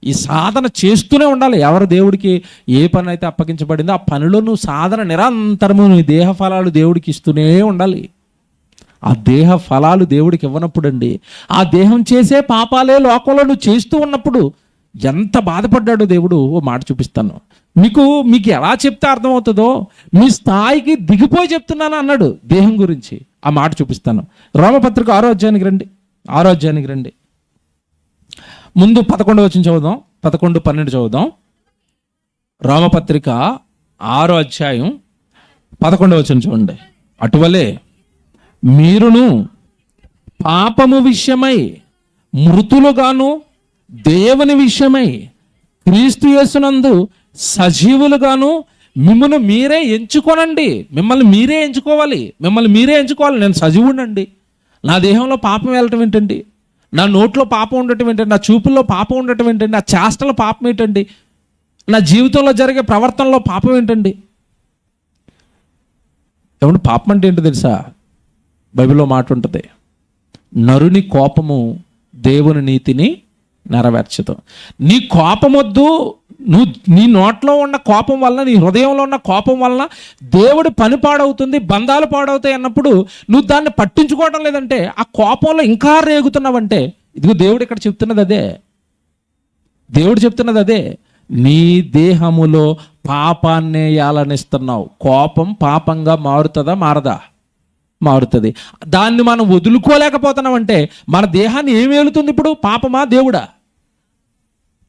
ఈ సాధన చేస్తూనే ఉండాలి. ఎవరు దేవుడికి ఏ పని అయితే అప్పగించబడిందో ఆ పనిలో నువ్వు సాధన నిరంతరము నీ దేహ ఫలాలు దేవుడికి ఇస్తూనే ఉండాలి. ఆ దేహ ఫలాలు దేవుడికి ఇవ్వనప్పుడు అండి, ఆ దేహం చేసే పాపాలే లోకంలో నువ్వు చేస్తూ ఉన్నప్పుడు ఎంత బాధపడ్డాడో దేవుడు. ఓ మాట చూపిస్తాను మీకు ఎలా చెప్తే అర్థమవుతుందో, మీ స్థాయికి దిగిపోయి చెప్తున్నాను అన్నాడు దేహం గురించి. ఆ మాట చూపిస్తాను. రోమపత్రిక 6వ అధ్యాయానికి రండి. ముందు 11వ వచనం చదువుదాం, 11, 12 చదువుదాం. రోమపత్రిక 6వ అధ్యాయం 11వ వచనం చూడండి. అటువలే మీరును పాపము విషయమై మృతులుగాను, దేవుని విషయమై క్రీస్తు యేసునందు సజీవులుగాను మిమ్మల్ని మీరే ఎంచుకోనండి. మిమ్మల్ని మీరే ఎంచుకోవాలి. నేను సజీవుడండి. నా దేహంలో పాపం వెళ్ళటం ఏంటండి? నా నోట్లో పాపం ఉండటం ఏంటండి? నా చూపుల్లో పాపం ఉండటం ఏంటండి? నా చేష్టలో పాపం ఏంటండి? నా జీవితంలో జరిగే ప్రవర్తనలో పాపం ఏంటండి? ఏమంటే పాపం అంటే ఏంటో తెలుసా? బైబిల్లో మాట ఉంటుంది, నరుని కోపము దేవుని నీతిని నెరవేర్చదు. నీ కోపం వద్దు. నీ నోట్లో ఉన్న కోపం వలన, నీ హృదయంలో ఉన్న కోపం వలన దేవుడి పని పాడవుతుంది, బంధాలు పాడవుతాయి అన్నప్పుడు నువ్వు దాన్ని పట్టించుకోవడం లేదంటే, ఆ కోపంలో ఇంకా రేగుతున్నావంటే, ఇదిగో దేవుడు ఇక్కడ చెప్తున్నది అదే. నీ దేహములో పాపాన్నే యాలనిస్తున్నావు. కోపం పాపంగా మారుతుందా? మారుతుంది. దాన్ని మనం వదులుకోలేకపోతున్నామంటే మన దేహాన్ని ఏం ఏలుతుంది ఇప్పుడు? పాపమా దేవుడా?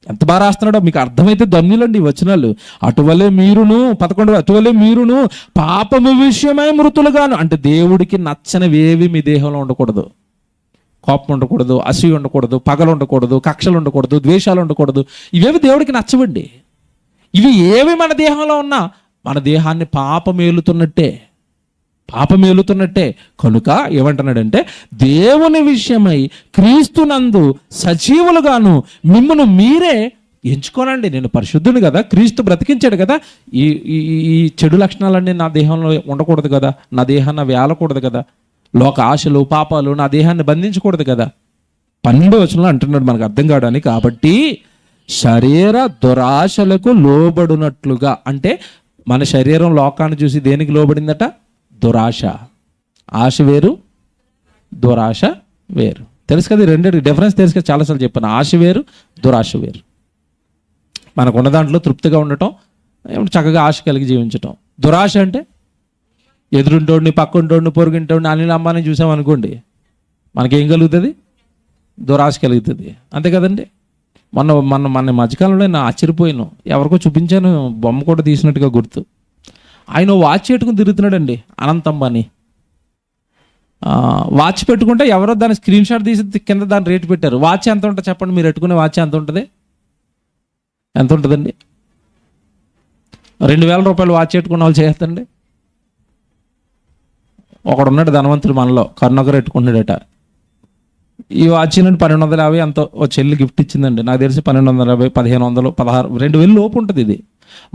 ఎంత బాగా రాస్తున్నాడో మీకు అర్థమైతే ధన్యులండి ఈ వచనాలు. అటువలే మీరును 11, అటువలే మీరును పాపము విషయమై మృతులుగాను. అంటే దేవుడికి నచ్చనివి ఏవి మీ దేహంలో ఉండకూడదు. కోపం ఉండకూడదు, అసూయ ఉండకూడదు, పగలు ఉండకూడదు, కక్షలు ఉండకూడదు, ద్వేషాలు ఉండకూడదు. ఇవేవి దేవుడికి నచ్చవండి. ఇవి ఏవి మన దేహంలో ఉన్నా మన దేహాన్ని పాపం ఏలుతున్నట్టే. కనుక ఏమంటున్నాడంటే, దేవుని విషయమై క్రీస్తునందు సజీవులుగాను మిమ్మల్ని మీరే ఎంచుకోనండి. నేను పరిశుద్ధుని కదా, క్రీస్తు బ్రతికించాడు కదా, ఈ చెడు లక్షణాలన్నీ నా దేహంలో ఉండకూడదు కదా, నా దేహాన్ని వేలకూడదు కదా, లోక ఆశలు పాపాలు నా దేహాన్ని బంధించకూడదు కదా. 12వ వచనంలో అంటున్నాడు మనకు అర్థం కావడానికి. కాబట్టి శరీర దురాశలకు లోబడినట్లుగా, అంటే మన శరీరం లోకాన్ని చూసి దేనికి లోబడిందట? దురాశ. ఆశ వేరు, దురాశ వేరు. తెలుసు కదా, రెండింటి డిఫరెన్స్ తెలుసు కదా, చాలాసార్లు చెప్పాను. ఆశ వేరు, దురాశ వేరు. మనకు ఉన్న దాంట్లో తృప్తిగా ఉండటం, చక్కగా ఆశ కలిగి జీవించటం. దురాశ అంటే ఎదురుంటోడిని, పక్కంటోడిని, పొరుగింటోడిని, అనిల్ అంబానీ చూసామనుకోండి, మనకేం కలుగుతుంది? దురాశ కలుగుతుంది. అంతే కదండి. మన మధ్యకాలంలో నేను ఆశ్చర్యపోయాను. ఎవరికో చూపించాను, బొమ్మ కూడా తీసినట్టుగా గుర్తు. ఆయన వాచ్ పెట్టుకుని తిరుగుతున్నాడండి, అనంత్ అంబానీ. వాచ్ పెట్టుకుంటే ఎవరో దాని స్క్రీన్ షాట్ తీసి కింద దాని రేటు పెట్టారు. వాచ్ ఎంత ఉంటుంది చెప్పండి, మీరు పెట్టుకునే వాచ్ ఎంత ఉంటుంది? ఎంత ఉంటుందండి? 2000 రూపాయలు వాచ్ పెట్టుకున్న వాళ్ళు చేస్తండి. ఒకడున్నాడు ధనవంతుడు మనలో, కరుణకర్ పెట్టుకుంటున్నాడట. ఈ వాచ్ నుండి 1250 అంత ఓ చెల్లి గిఫ్ట్ ఇచ్చిందండి. నాకు తెలిసి 1250, 1500, 16, 2000 లోపు ఉంటుంది ఇది.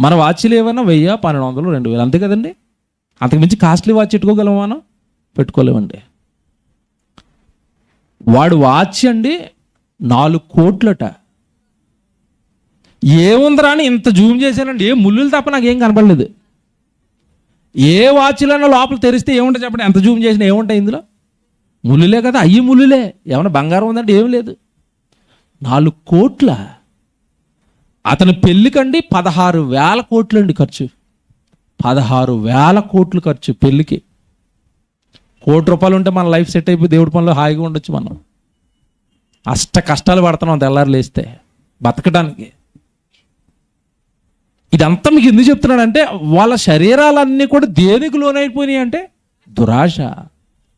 మన వాచ్లు ఏమైనా 1000, 1200, 2000 అంతే కదండి. అంతకుమించి కాస్ట్లీ వాచ్ పెట్టుకోగలమా మనం? పెట్టుకోలేమండి. వాడు వాచ్ అండి 4 కోట్లట. ఏముందిరా అని ఇంత జూమ్ చేశానండి, ఏ ముళ్ళులు తప్ప నాకేం కనపడలేదు. ఏ వాచ్లైనా లోపల తెరిస్తే ఏముంటాయి చెప్పండి, ఎంత జూమ్ చేసినా ఏముంటాయి ఇందులో? ముళ్ళులే కదా, అయ్యి ముళ్ళులే. ఏమన్నా బంగారం ఉందంటే ఏం లేదు. 4 కోట్ల. అతని పెళ్ళికండి 16,000 కోట్లు అండి ఖర్చు. 16,000 కోట్లు ఖర్చు పెళ్ళికి. ₹1,00,00,000 ఉంటే మన లైఫ్ సెట్ అయిపోయి దేవుడి పనిలో హాయిగా ఉండొచ్చు. మనం కష్టాలు పడుతున్నాం తెల్లారు లేస్తే బతకడానికి. ఇదంతా మీకు ఎందుకు చెప్తున్నాడంటే, వాళ్ళ శరీరాలన్నీ కూడా దేనికి లోనైపోయినాయి అంటే దురాశ.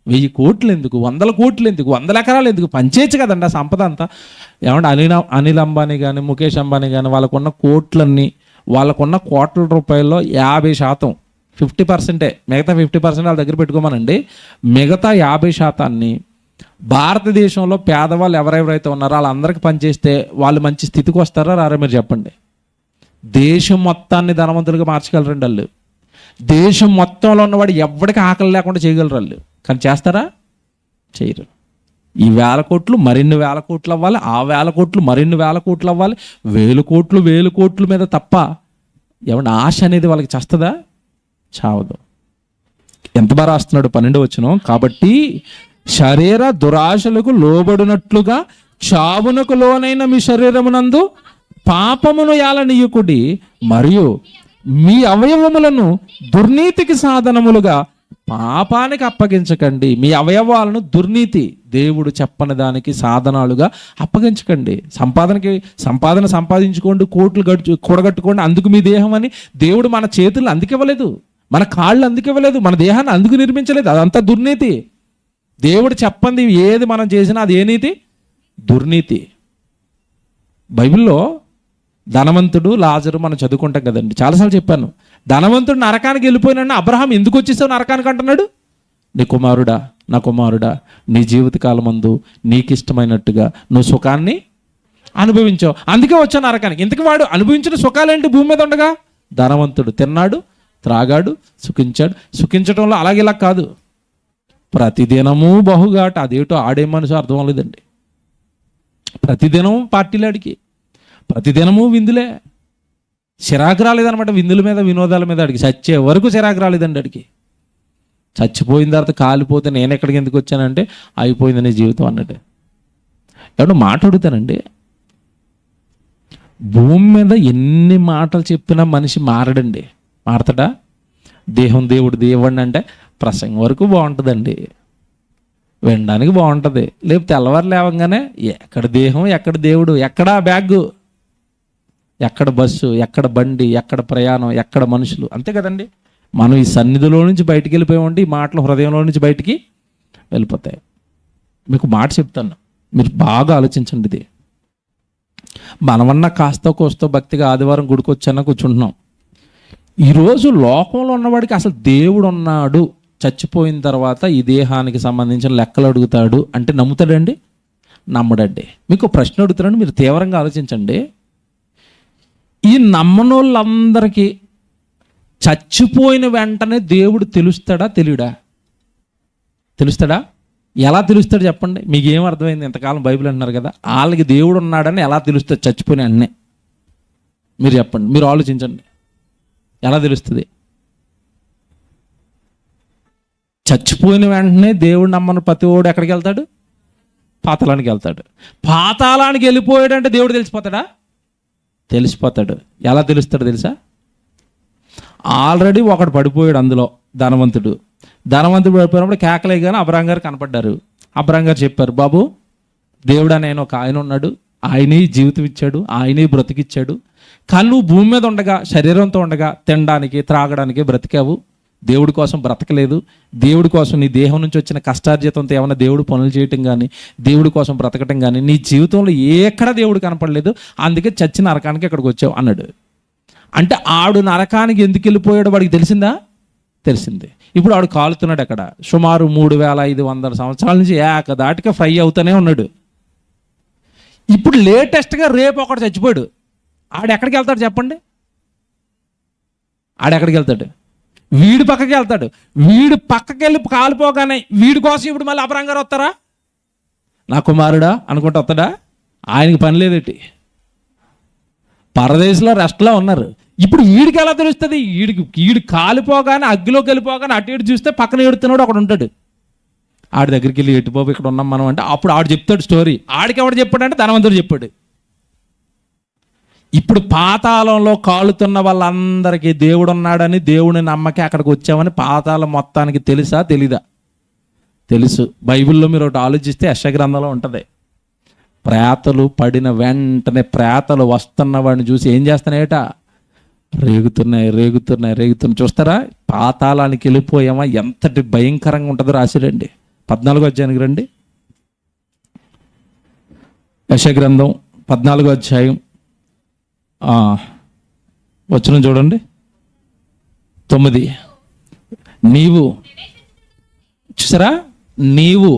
1000 కోట్లు ఎందుకు, 100 కోట్లు ఎందుకు, 100 ఎకరాలు ఎందుకు? పంచేయచ్చు కదండి ఆ సంపద అంతా. ఏమంటే అనిల్ అంబానీ కానీ, ముఖేష్ అంబానీ కానీ, వాళ్ళకున్న కోట్లన్నీ, వాళ్ళకున్న కోట్ల రూపాయల్లో 50%, 50%, మిగతా 50% వాళ్ళ దగ్గర పెట్టుకోమనండి. మిగతా 50% భారతదేశంలో పేదవాళ్ళు ఎవరెవరైతే ఉన్నారో వాళ్ళందరికీ పనిచేస్తే వాళ్ళు మంచి స్థితికి వస్తారా రారా మీరు చెప్పండి. దేశం మొత్తాన్ని ధనవంతులుగా మార్చగలరండి వాళ్ళు. దేశం మొత్తంలో ఉన్నవాడు ఎవరికి ఆకలి లేకుండా చేయగలరు వాళ్ళు. కానీ చేస్తారా? చేయరు. ఈ 1000 కోట్లు మరిన్ని 1000 కోట్లు అవ్వాలి, ఆ 1000 కోట్లు మరిన్ని 1000 కోట్లు అవ్వాలి, 1000 కోట్ల మీద తప్ప ఏమన్నా ఆశ అనేది వాళ్ళకి చేస్తుందా? చావదు. ఎంత బాగా రాస్తున్నాడు 12వ వచనం. కాబట్టి శరీర దురాశలకు లోబడినట్లుగా చావునకు లోనైన మీ శరీరమునందు పాపమును ఏలనీయకుడి, మరియు మీ అవయవములను దుర్నీతికి సాధనములుగా పాపానికి అప్పగించకండి. మీ అవయవాలను దుర్నీతి, దేవుడు చెప్పని దానికి సాధనాలుగా అప్పగించకండి. సంపాదన సంపాదించుకోండి, కోట్లు కూడగట్టుకోండి, అందుకు మీ దేహం అని దేవుడు మన చేతులు అందుకివ్వలేదు, మన కాళ్ళు అందుకివ్వలేదు, మన దేహాన్ని అందుకు నిర్మించలేదు. అదంతా దుర్నీతి. దేవుడు చెప్పంది ఏది మనం చేసినా అది ఏ నీతి? దుర్నీతి. బైబిల్లో ధనవంతుడు లాజరు మనం చదువుకుంటాం కదండి, చాలాసార్లు చెప్పాను. ధనవంతుడు నరకానికి వెళ్ళిపోయినా అబ్రహాం ఎందుకు వచ్చేసావు నరకానికి అంటున్నాడు? నీ కుమారుడా, నా కుమారుడా, నీ జీవితకాలం మందు నీకు ఇష్టమైనట్టుగా నువ్వు సుఖాన్ని అనుభవించావు, అందుకే వచ్చావు నరకానికి. ఇంతకు వాడు అనుభవించిన సుఖాలేంటి భూమి మీద ఉండగా? ధనవంతుడు తిన్నాడు, త్రాగాడు, సుఖించాడు. సుఖించడంలో అలాగేలా కాదు, ప్రతిదినము బహుగాట. అదేటో ఆడే మనసు అర్థం అవ్వలేదండి. ప్రతిదినం పార్టీలాడికి, ప్రతిదినము విందులే. చిరాకు రాలేదనమాట విందుల మీద, వినోదాల మీద. అడిగి చచ్చే వరకు చిరాకు రాలేదండి అడిగి. చచ్చిపోయిన తర్వాత కాలిపోతే నేను ఎక్కడికి ఎందుకు వచ్చానంటే అయిపోయింది నీ జీవితం అన్నట్టు. ఎవడో మాట అడుగుతానండి, భూమి మీద ఎన్ని మాటలు చెప్పినా మనిషి మారడండి. మారతాడా? దేవుడు దేవుడిని అంటే ప్రసంగం వరకు బాగుంటుందండి, వినడానికి బాగుంటుంది. లేకపోతే తెల్లవారు లేవగానే ఎక్కడ దేహం, ఎక్కడ దేవుడు, ఎక్కడ బ్యాగ్, ఎక్కడ బస్సు, ఎక్కడ బండి, ఎక్కడ ప్రయాణం, ఎక్కడ మనుషులు. అంతే కదండి. మనం ఈ సన్నిధిలో నుంచి బయటికి వెళ్ళిపోయామంటే ఈ మాటలు హృదయంలో నుంచి బయటికి వెళ్ళిపోతాయి. మీకు మాట చెప్తాను, మీరు బాగా ఆలోచించండి. ఇది మనమన్నా కాస్త కోస్తో భక్తిగా ఆదివారం గుడికొచ్చాన కూర్చుంటున్నాం. ఈరోజు లోకంలో ఉన్నవాడికి అసలు దేవుడు ఉన్నాడు, చచ్చిపోయిన తర్వాత ఈ దేహానికి సంబంధించిన లెక్కలు అడుగుతాడు అంటే నమ్ముతాడండి? నమ్మడండి. మీకు ప్రశ్న అడుగుతాడండి, మీరు తీవ్రంగా ఆలోచించండి. ఈ నమ్మనోళ్ళందరికీ చచ్చిపోయిన వెంటనే దేవుడు తెలుస్తాడా తెలియడా? తెలుస్తాడా? ఎలా తెలుస్తాడు చెప్పండి? మీకు ఏం అర్థమైంది? ఇంతకాలం బైబిల్ అంటున్నారు కదా, వాళ్ళకి దేవుడు ఉన్నాడని ఎలా తెలుస్తుంది చచ్చిపోయిన వెంటనే? మీరు చెప్పండి, మీరు ఆలోచించండి, ఎలా తెలుస్తుంది? చచ్చిపోయిన వెంటనే దేవుడు నమ్మని ప్రతి ఓడు ఎక్కడికి వెళ్తాడు? పాతాళానికి వెళ్తాడు. పాతాళానికి వెళ్ళిపోయాడంటే దేవుడు తెలిసిపోతాడా? తెలిసిపోతాడు. ఎలా తెలుస్తాడు తెలుసా? ఆల్రెడీ ఒకడు పడిపోయాడు అందులో, ధనవంతుడు పడిపోయినప్పుడు కేకలే కానీ అబ్రహాం గారు కనపడ్డారు. అబ్రహాం గారు చెప్పారు, బాబు దేవుడు అని ఒక ఆయన ఉన్నాడు, ఆయనే జీవితం ఇచ్చాడు, ఆయనే బ్రతికిచ్చాడు. కానీ నువ్వు భూమి మీద ఉండగా, శరీరంతో ఉండగా తినడానికి త్రాగడానికి బ్రతికావు, దేవుడి కోసం బ్రతకలేదు. దేవుడి కోసం నీ దేహం నుంచి వచ్చిన కష్టార్జితంతో ఏమైనా దేవుడు పనులు చేయటం కానీ, దేవుడి కోసం బ్రతకటం కానీ నీ జీవితంలో ఎక్కడ దేవుడు కనపడలేదు, అందుకే చచ్చి నరకానికి ఇక్కడికి వచ్చావు అన్నాడు. అంటే ఆడు నరకానికి ఎందుకు వెళ్ళిపోయాడో వాడికి తెలిసిందా? తెలిసింది. ఇప్పుడు ఆడు కాలుతున్నాడు అక్కడ, సుమారు 3500 సంవత్సరాల నుంచి ఏకదాటిగా ఫ్రై అవుతూనే ఉన్నాడు. ఇప్పుడు లేటెస్ట్గా రేపు ఒకడు చచ్చిపోయాడు. ఆడు ఎక్కడికి వెళ్తాడు చెప్పండి? ఆడెక్కడికి వెళ్తాడు? వీడి పక్కకి వెళ్తాడు. వీడు పక్కకి వెళ్ళి కాలిపోగానే వీడి కోసం ఇప్పుడు మళ్ళీ అబ్రహాం గారు వస్తారా? నా కుమారుడా అనుకుంటూ వస్తాడా? ఆయనకి పని లేదేటి, పరదేశంలో రెస్ట్లో ఉన్నారు. ఇప్పుడు వీడికి ఎలా తెలుస్తుంది? వీడు కాలిపోగానే, అగ్గిలోకి వెళ్ళిపోగానే అటు ఇటు చూస్తే పక్కన ఏడుతున్నాడు ఒకడు ఉంటాడు. ఆడి దగ్గరికి వెళ్ళి ఎటు బాబు ఇక్కడ ఉన్నాం మనం అంటే అప్పుడు ఆడు చెప్తాడు స్టోరీ. ఆడికి ఎవడు చెప్పాడంటే ధనవంతుడు చెప్పాడు. ఇప్పుడు పాతాళంలో కాలుతున్న వాళ్ళందరికీ దేవుడు ఉన్నాడని, దేవుడిని నమ్మకి అక్కడికి వచ్చామని పాతాళం మొత్తానికి తెలుసా తెలీదా? తెలుసు. బైబిల్లో మీరు ఒకటి ఆలోచిస్తే యెషయా గ్రంథంలో ఉంటుంది, ప్రేతలు పడిన వెంటనే ప్రేతలు వస్తున్న వాడిని చూసి ఏం చేస్తున్నాయట? రేగుతున్నాయి. చూస్తారా? పాతాళానికి వెళ్ళిపోయామా, ఎంతటి భయంకరంగా ఉంటుందో రాసిరండి. 14వ అధ్యాయానికి రండి. యెషయా గ్రంథం 14వ అధ్యాయం వచనం చూడండి, 9. నీవు చూసారా, నీవు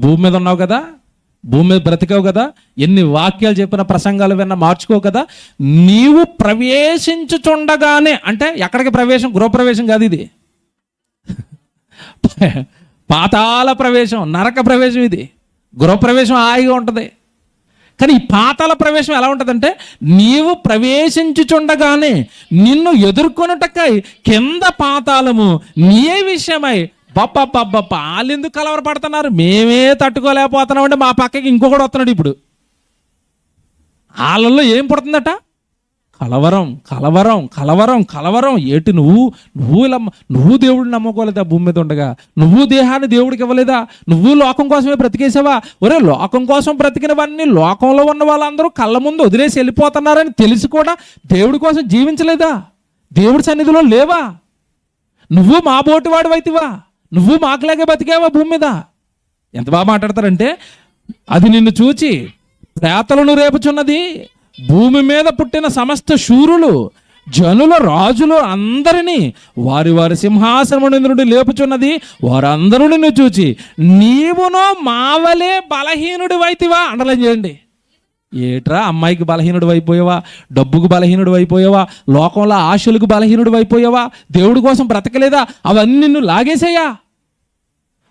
భూమి మీద ఉన్నావు కదా, భూమి మీద బ్రతికావు కదా, ఎన్ని వాక్యాలు చెప్పిన ప్రసంగాలు విన్నా మార్చుకోవు కదా, నీవు ప్రవేశించుచుండగానే, అంటే ఎక్కడికి ప్రవేశం? గృహప్రవేశం కాదు ఇది, పాతాళ ప్రవేశం, నరక ప్రవేశం. ఇది గృహప్రవేశం హాయిగా ఉంటుంది, కానీ ఈ పాతాళ ప్రవేశం ఎలా ఉంటుందంటే, నీవు ప్రవేశించుచుండగానే నిన్ను ఎదుర్కొనుటకై కింద పాతాళము నీ విషయమై వాళ్ళు ఎందుకు కలవరపడుతున్నారు? మేమే తట్టుకోలేకపోతున్నాం అంటే మా పక్కకి ఇంకొకడు వస్తున్నాడు. ఇప్పుడు వాళ్ళల్లో ఏం పుడుతుందట? కలవరం. ఏటి నువ్వు దేవుడిని నమ్ముకోలేదా? భూమి మీద ఉండగా నువ్వు దేహాన్ని దేవుడికి ఇవ్వలేదా? నువ్వు లోకం కోసమే బ్రతికేసావా? ఒరే, లోకం కోసం బ్రతికినవన్నీ లోకంలో ఉన్న వాళ్ళందరూ కళ్ళ ముందు వదిలేసి వెళ్ళిపోతున్నారని తెలిసి కూడా దేవుడి కోసం జీవించలేదా? దేవుడి సన్నిధిలో లేవా? నువ్వు మా బోటివాడు అయితివా? నువ్వు మాకులాగే బతికేవా భూమి మీద? ఎంత బాగా మాట్లాడతారంటే, అది నిన్ను చూచి ప్రేతలను రేపుచున్నది, భూమి మీద పుట్టిన సమస్త శూరులు, జనుల రాజులు అందరినీ వారి సింహాసనము నుండి లేపుచున్నది, వారందరూ నిన్ను చూచి నీవునో మావలే బలహీనుడి వైతివా. అండర్లైన్ చేయండి. ఏట్రా, అమ్మాయికి బలహీనుడు అయిపోయావా? డబ్బుకు బలహీనుడు అయిపోయావా? లోకంలో ఆశలకు బలహీనుడు అయిపోయావా? దేవుడి కోసం బ్రతకలేదా? అవన్నీ నిన్ను లాగేసేయా?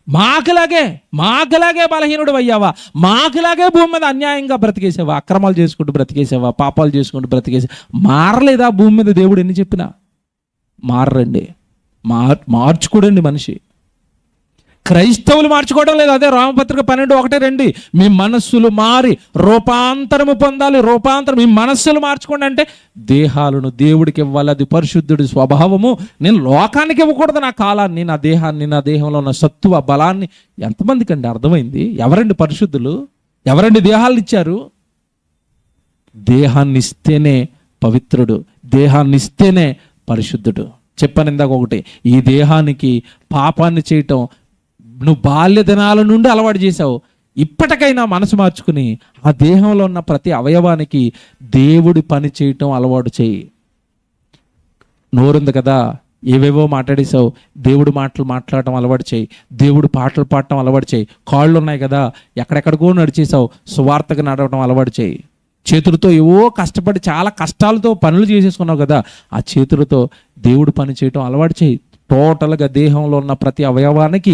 మాకులాగే బలహీనుడు అయ్యావా? మాకులాగే భూమి మీద అన్యాయంగా బ్రతికేసావా? అక్రమాలు చేసుకుంటూ బ్రతికేసావా? పాపాలు చేసుకుంటూ బ్రతికేసావా? మారలేదా భూమి మీద? దేవుడు ఎన్ని చెప్పినా మారండి, మార్చుకోడండి మనిషి. క్రైస్తవులు మార్చుకోవడం లేదు. అదే రోమపత్రిక 12:1-2, మీ మనస్సులు మారి రూపాంతరము పొందాలి. మీ మనస్సులు మార్చుకోండి అంటే దేహాలను దేవుడికి ఇవ్వాలి, అది పరిశుద్ధుడి స్వభావము. నేను లోకానికి ఇవ్వకూడదు నా కాలాన్ని, నా దేహాన్ని, నా దేహంలో ఉన్న సత్తువ బలాన్ని. ఎంతమందికి అండి అర్థమైంది? ఎవరండి పరిశుద్ధులు? ఎవరండి దేహాలను ఇచ్చారు? దేహాన్ని ఇస్తేనే పవిత్రుడు, దేహాన్ని ఇస్తేనే పరిశుద్ధుడు. చెప్పాను ఇందాక ఒకటి, ఈ దేహానికి పాపాన్ని చేయటం నువ్వు బాల్య దినాల నుండి అలవాటు చేసావు. ఇప్పటికైనా మనసు మార్చుకుని ఆ దేహంలో ఉన్న ప్రతి అవయవానికి దేవుడి పని చేయటం అలవాటు చేయి. నోరుంది కదా, ఏవేవో మాట్లాడేసావు, దేవుడు మాటలు మాట్లాడటం అలవాటు చేయి. దేవుడు పాటలు పాడటం అలవాటు చేయి. కాళ్ళు ఉన్నాయి కదా, ఎక్కడెక్కడికో నడిచేసావు, సువార్తగా నడవటం అలవాటు చేయి. చేతులతో ఏవో కష్టపడి చాలా కష్టాలతో పనులు చేసేసుకున్నావు కదా, ఆ చేతులతో దేవుడు పని చేయటం అలవాటు చేయి. టోటల్గా దేహంలో ఉన్న ప్రతి అవయవానికి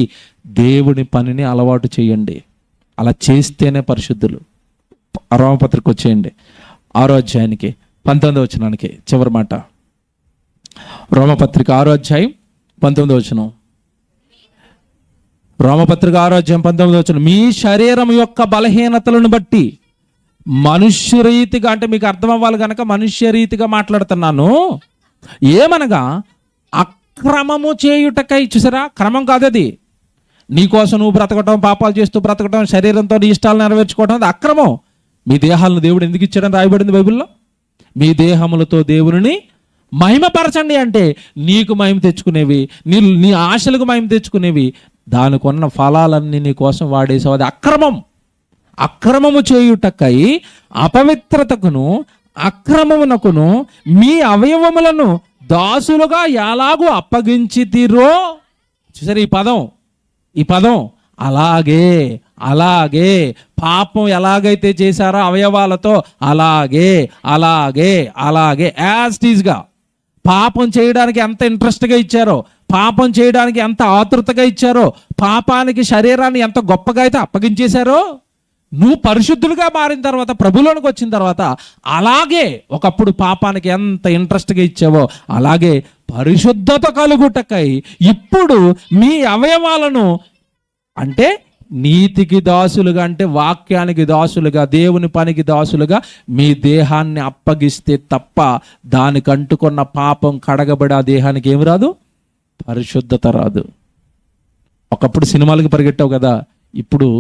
దేవుని పనిని అలవాటు చేయండి. అలా చేస్తేనే పరిశుద్ధులు. రోమపత్రిక వచ్చేయండి 6వ అధ్యాయానికి 19వ వచనానికి చివరి మాట. రోమపత్రిక 6వ అధ్యాయం 19వ వచనం. రోమపత్రిక 6:19 మీ శరీరం యొక్క బలహీనతలను బట్టి మనుష్య రీతిగా, అంటే మీకు అర్థం అవ్వాలి కనుక మనుష్య రీతిగా మాట్లాడుతున్నాను, ఏమనగా అక్రమము చేయుటకై. చూసారా, క్రమం కాదు అది. నీకోసం నువ్వు బ్రతకటం, పాపాలు చేస్తూ బ్రతకటం, శరీరంతో నీ ఇష్టాలు నెరవేర్చుకోవటం, అది అక్రమం. మీ దేహాలను దేవుడు ఎందుకు ఇచ్చాడని రాయబడింది బైబిల్లో. మీ దేహములతో దేవుని మహిమపరచండి అంటే నీకు మహిమ తెచ్చుకునేవి, నీ ఆశలకు మహిమ తెచ్చుకునేవి, దానికి ఉన్న ఫలాలన్నీ నీ కోసం వాడేసావు. అది అక్రమం. అక్రమము చేయుటకై అపవిత్రతకును అక్రమమునకును మీ అవయవములను దాసులుగా ఎలాగూ అప్పగించితిరో. చూసారు ఈ పదం అలాగే పాపం ఎలాగైతే చేశారో అవయవాలతో అలాగే యాజ్ టీజ్గా పాపం చేయడానికి ఎంత ఇంట్రెస్ట్గా ఇచ్చారో, పాపం చేయడానికి ఎంత ఆతృతగా ఇచ్చారో, పాపానికి శరీరాన్ని ఎంత గొప్పగా అయితే అప్పగించేశారో, నువ్వు పరిశుద్ధులుగా మారిన తర్వాత, ప్రభులోనికి వచ్చిన తర్వాత అలాగే ఒకప్పుడు పాపానికి ఎంత ఇంట్రెస్ట్గా ఇచ్చావో అలాగే పరిశుద్ధత కలుగుటకై ఇప్పుడు మీ అవయవాలను, అంటే నీతికి దాసులుగా, అంటే వాక్యానికి దాసులుగా, దేవుని పనికి దాసులుగా మీ దేహాన్ని అప్పగిస్తే తప్ప దానికి అంటుకున్న పాపం కడగబడి ఆ దేహానికి ఏమి రాదు, పరిశుద్ధత రాదు. ఒకప్పుడు సినిమాలకి పరిగెట్టావు కదా, ఇప్పుడు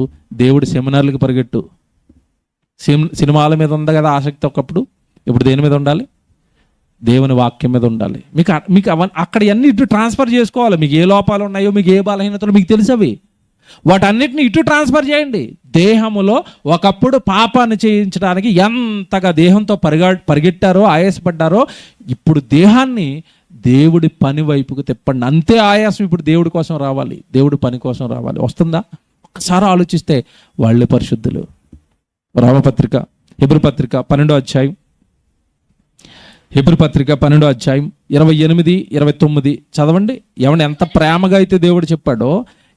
దేవుడి సెమినార్లకి పరిగెట్టు. సినిమాల మీద ఉంది కదా ఆసక్తి ఒకప్పుడు, ఇప్పుడు దేని మీద ఉండాలి, దేవుని వాక్యం మీద ఉండాలి. మీకు అక్కడ అన్ని ఇటు ట్రాన్స్ఫర్ చేసుకోవాలి. మీకు ఏ లోపాలు ఉన్నాయో, మీకు ఏ బలహీనతలు మీకు తెలుసవి, వాటన్నిటిని ఇటు ట్రాన్స్ఫర్ చేయండి. దేహములో ఒకప్పుడు పాపాన్ని చేయించడానికి ఎంతగా దేహంతో పరిగెట్టారో, ఆయాసపడ్డారో, ఇప్పుడు దేహాన్ని దేవుడి పని వైపుకు తిప్పండి. అంతే ఆయాసం ఇప్పుడు దేవుడి కోసం రావాలి, దేవుడి పని కోసం రావాలి. వస్తుందా? ఒకసారి ఆలోచిస్తే వాళ్ళే పరిశుద్ధులు. రోమపత్రిక, హెబ్రీ పత్రిక 12వ అధ్యాయం, హెబ్రీ పత్రిక 12వ అధ్యాయం 28, 29 చదవండి. ఏమంటే ఎంత ప్రేమగా అయితే దేవుడు చెప్పాడో,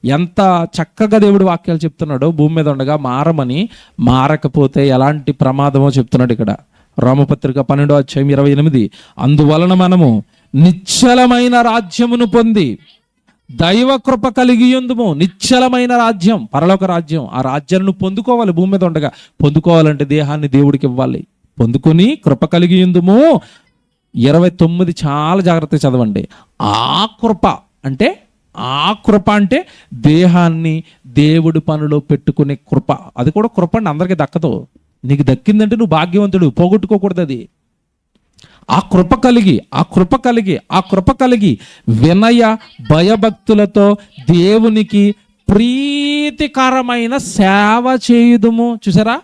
ఎంత చక్కగా దేవుడు వాక్యాలు చెప్తున్నాడో, భూమి మీద ఉండగా మారమని, మారకపోతే ఎలాంటి ప్రమాదమో చెప్తున్నాడు ఇక్కడ. రోమపత్రిక 12వ అధ్యాయం 28, అందువలన మనము నిశ్చలమైన రాజ్యమును పొంది దైవ కృప కలిగి ఉందుము. నిశ్చలమైన రాజ్యం, పరలోక రాజ్యం. ఆ రాజ్యాన్ని పొందుకోవాలి. భూమి మీద ఉండగా పొందుకోవాలంటే దేహాన్ని దేవుడికి ఇవ్వాలి. పొందుకొని కృప కలిగి ఉందుము. 29 చాలా జాగ్రత్తగా చదవండి. ఆ కృప అంటే దేహాన్ని దేవుడి పనిలో పెట్టుకునే కృప. అది కూడా కృప అండి, అందరికీ దక్కదు. నీకు దక్కిందంటే నువ్వు భాగ్యవంతుడు, పోగొట్టుకోకూడదు అది. ఆ కృప కలిగి వినయ భయభక్తులతో దేవునికి ప్రీతికరమైన సేవ చేయుదుము. చూసారా,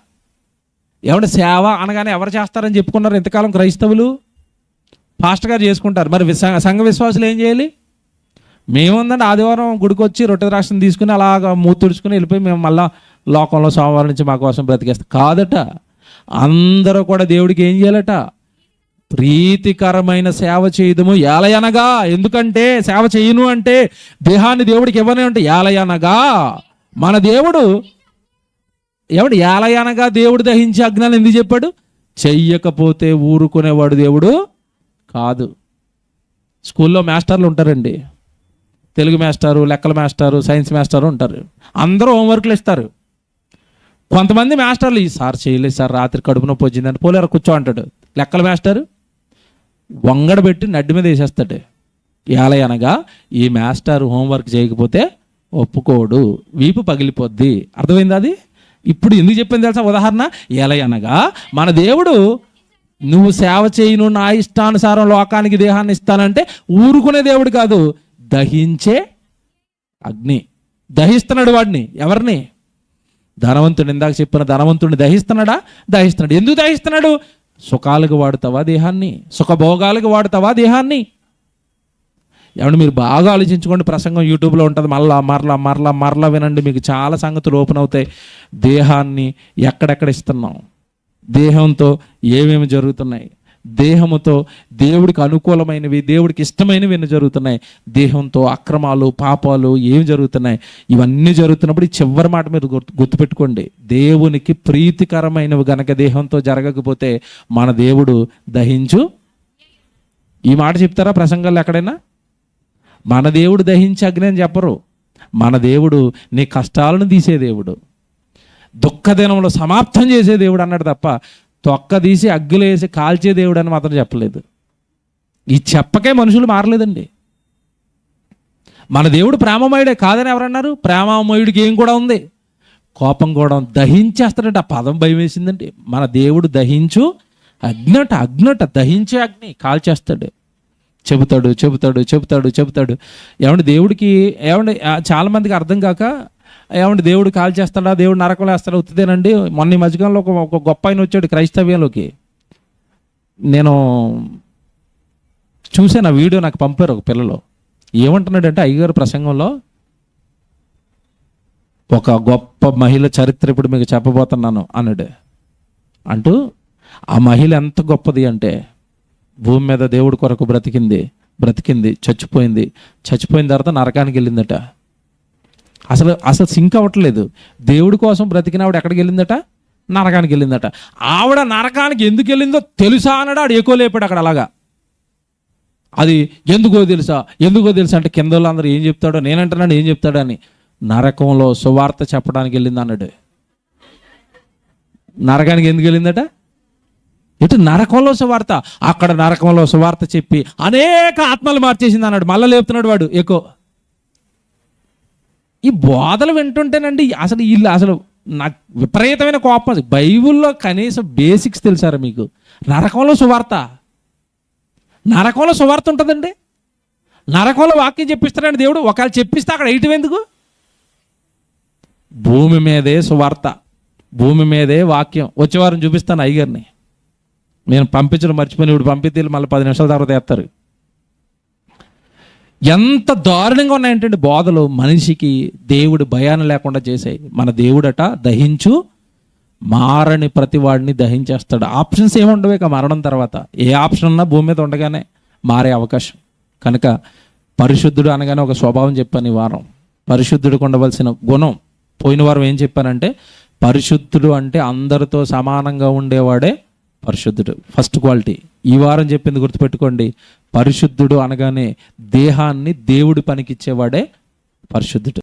ఏమంటే సేవ అనగానే ఎవరు చేస్తారని చెప్పుకున్నారు ఇంతకాలం క్రైస్తవులు? పాస్టర్ గారు చేసుకుంటారు. మరి సంఘ విశ్వాసులు ఏం చేయాలి? మేముందండి, ఆదివారం గుడికి వచ్చి రొట్టె ద్రాక్షను తీసుకుని అలాగా మూతుడుచుకుని వెళ్ళిపోయి మేము మళ్ళా లోకంలో సోమవారం నుంచి మా కోసం బ్రతికేస్తాం కాదట. అందరూ కూడా దేవుడికి ఏం చేయాలట? ప్రీతికరమైన సేవ చేయదము. ఏలయనగా, ఎందుకంటే సేవ చేయను అంటే దేహాన్ని దేవుడికి ఇవ్వనే అంటే ఏలయనగా మన దేవుడు ఏలయనగా దేవుడు దహించే అజ్ఞానం ఎందుకు చెప్పాడు? చెయ్యకపోతే ఊరుకునేవాడు దేవుడు కాదు. స్కూల్లో మాస్టర్లు ఉంటారండి, తెలుగు మాస్టారు, లెక్కల మాస్టారు, సైన్స్ మాస్టారు ఉంటారు. అందరూ హోంవర్క్లు ఇస్తారు. కొంతమంది మాస్టర్లు, ఈ సార్ చేయలేదు సార్, రాత్రి కడుపు నొప్పి వచ్చిందని పోలేరు కూర్చో అంటాడు. లెక్కల మాస్టారు వంగడ పెట్టి నడ్డి మీద వేసేస్తాడు. ఏలయనగా ఈ మాస్టర్ హోంవర్క్ చేయకపోతే ఒప్పుకోడు, వీపు పగిలిపోద్ది. అర్థమైంది అది? ఇప్పుడు ఎందుకు చెప్పింది తెలుసా ఉదాహరణ? ఏలయనగా మన దేవుడు నువ్వు సేవ చేయను, నా ఇష్టానుసారం లోకానికి దేహాన్ని ఇస్తానంటే ఊరుకునే దేవుడు కాదు, దహించే అగ్ని. దహిస్తున్నాడు వాడిని. ఎవరిని? ధనవంతుడు. ఇందాక చెప్పిన ధనవంతుడిని దహిస్తున్నాడు. ఎందుకు దహిస్తున్నాడు? సుఖాలకు వాడుతావా దేహాన్ని? సుఖభోగాలకు వాడుతావా దేహాన్ని? ఏమంటే మీరు బాగా ఆలోచించుకోండి. ప్రసంగం యూట్యూబ్లో ఉంటుంది, మరలా వినండి, మీకు చాలా సంగతులు ఓపెన్ అవుతాయి. దేహాన్ని ఎక్కడెక్కడ ఇస్తున్నాం, దేహంతో ఏమేమి జరుగుతున్నాయి, దేహముతో దేవుడికి అనుకూలమైనవి, దేవుడికి ఇష్టమైనవి ఎన్ని జరుగుతున్నాయి, దేహంతో అక్రమాలు, పాపాలు ఏమి జరుగుతున్నాయి, ఇవన్నీ జరుగుతున్నప్పుడు ఈ చివరి మాట మీరు గుర్తుపెట్టుకోండి. దేవునికి ప్రీతికరమైనవి గనక దేహంతో జరగకపోతే మన దేవుడు దహించు. ఈ మాట చెప్తారా ప్రసంగాల్లో ఎక్కడైనా? మన దేవుడు దహించి అగ్ని అని చెప్పరు. మన దేవుడు నీ కష్టాలను తీసే దేవుడు, దుఃఖదినంలో సమాప్తం చేసే దేవుడు అన్నాడు తప్ప తొక్క తీసి అగ్గులు వేసి కాల్చే దేవుడు అని మాత్రం చెప్పలేదు. ఈ చెప్పకే మనుషులు మారలేదండి. మన దేవుడు ప్రేమమయుడే కాదని ఎవరన్నారు? ప్రేమమయుడికి ఏం కూడా ఉంది? కోపం కూడా దహించేస్తాడంటే ఆ పదం భయం వేసిందండి. మన దేవుడు దహించు అగ్నట దహించే అగ్ని కాల్చేస్తాడు. చెబుతాడు చెబుతాడు చెబుతాడు చెబుతాడు. ఏమంటే దేవుడికి ఏమంటే చాలామందికి అర్థం కాక ఏమంటే దేవుడు కాల్చేస్తాడా, దేవుడు నరకంలో వేస్తాడా? ఉత్తిదేనండి. మొన్న ఈ మధ్యకాలంలో ఒక గొప్ప ఆయన వచ్చాడు క్రైస్తవ్యంలోకి. నేను చూసాను, ఆ వీడియో నాకు పంపారు ఒక పిల్లలు. ఏమంటున్నాడంటే అయ్యగారు ప్రసంగంలో, ఒక గొప్ప మహిళ చరిత్ర ఇప్పుడు మీకు చెప్పబోతున్నాను అన్నాడు. అంటూ ఆ మహిళ ఎంత గొప్పది అంటే, భూమి మీద దేవుడి కొరకు బ్రతికింది, చచ్చిపోయిన తర్వాత నరకానికి వెళ్ళిందట. అసలు సింక్ అవ్వట్లేదు. దేవుడి కోసం బ్రతికిన ఆవిడ ఎక్కడికి వెళ్ళిందట? నరకానికి వెళ్ళిందట. ఆవిడ నరకానికి ఎందుకు వెళ్ళిందో తెలుసా అన్నాడు. ఆడు లేపాడు అక్కడ అలాగా. అది ఎందుకో తెలుసా అంటే కింద వాళ్ళందరూ ఏం చెప్తాడో, నేనంటున్నాడు ఏం చెప్తాడో అని. నరకంలో సువార్త చెప్పడానికి వెళ్ళింది అన్నాడు. నరకానికి ఎందుకు వెళ్ళిందట? ఇటు నరకంలో సువార్త, అక్కడ నరకంలో సువార్త చెప్పి అనేక ఆత్మలు మార్చేసింది అన్నాడు. మళ్ళీ లేపుతున్నాడు వాడు ఎక్కువ. ఈ బోధలు వింటుంటేనండి అసలు నాకు విపరీతమైన కోపం. బైబిల్లో కనీసం బేసిక్స్ తెలుసారా మీకు? నరకంలో సువార్త ఉంటుందండి. నరకంలో వాక్యం చెప్పిస్తాడండి దేవుడు. ఒకవేళ చెప్పిస్తే అక్కడ వేయటం ఎందుకు? భూమి మీదే సువార్త, భూమి మీదే వాక్యం. వచ్చేవారం చూపిస్తాను అయ్యగారిని. నేను పంపించడం మర్చిపోయిన, ఇప్పుడు పంపితే మళ్ళీ 10 నిమిషాల తర్వాత వేస్తారు. ఎంత దారుణంగా ఉన్నాయంటే బోధలు మనిషికి దేవుడి భయాన్ని లేకుండా చేసాయి. మన దేవుడట దహించు, మారని ప్రతి వాడిని దహించేస్తాడు. ఆప్షన్స్ ఏముండవు ఇక మరణం తర్వాత. ఏ ఆప్షన్ ఉన్నా భూమి మీద ఉండగానే మారే అవకాశం. కనుక పరిశుద్ధుడు అనగానే ఒక స్వభావం చెప్పాను ఈ వారం. పరిశుద్ధుడికి ఉండవలసిన గుణం పోయిన వారం ఏం చెప్పానంటే, పరిశుద్ధుడు అంటే అందరితో సమానంగా ఉండేవాడే పరిశుద్ధుడు, ఫస్ట్ క్వాలిటీ. ఈ వారం చెప్పింది గుర్తుపెట్టుకోండి, పరిశుద్ధుడు అనగానే దేహాన్ని దేవుడి పనికిచ్చేవాడే పరిశుద్ధుడు.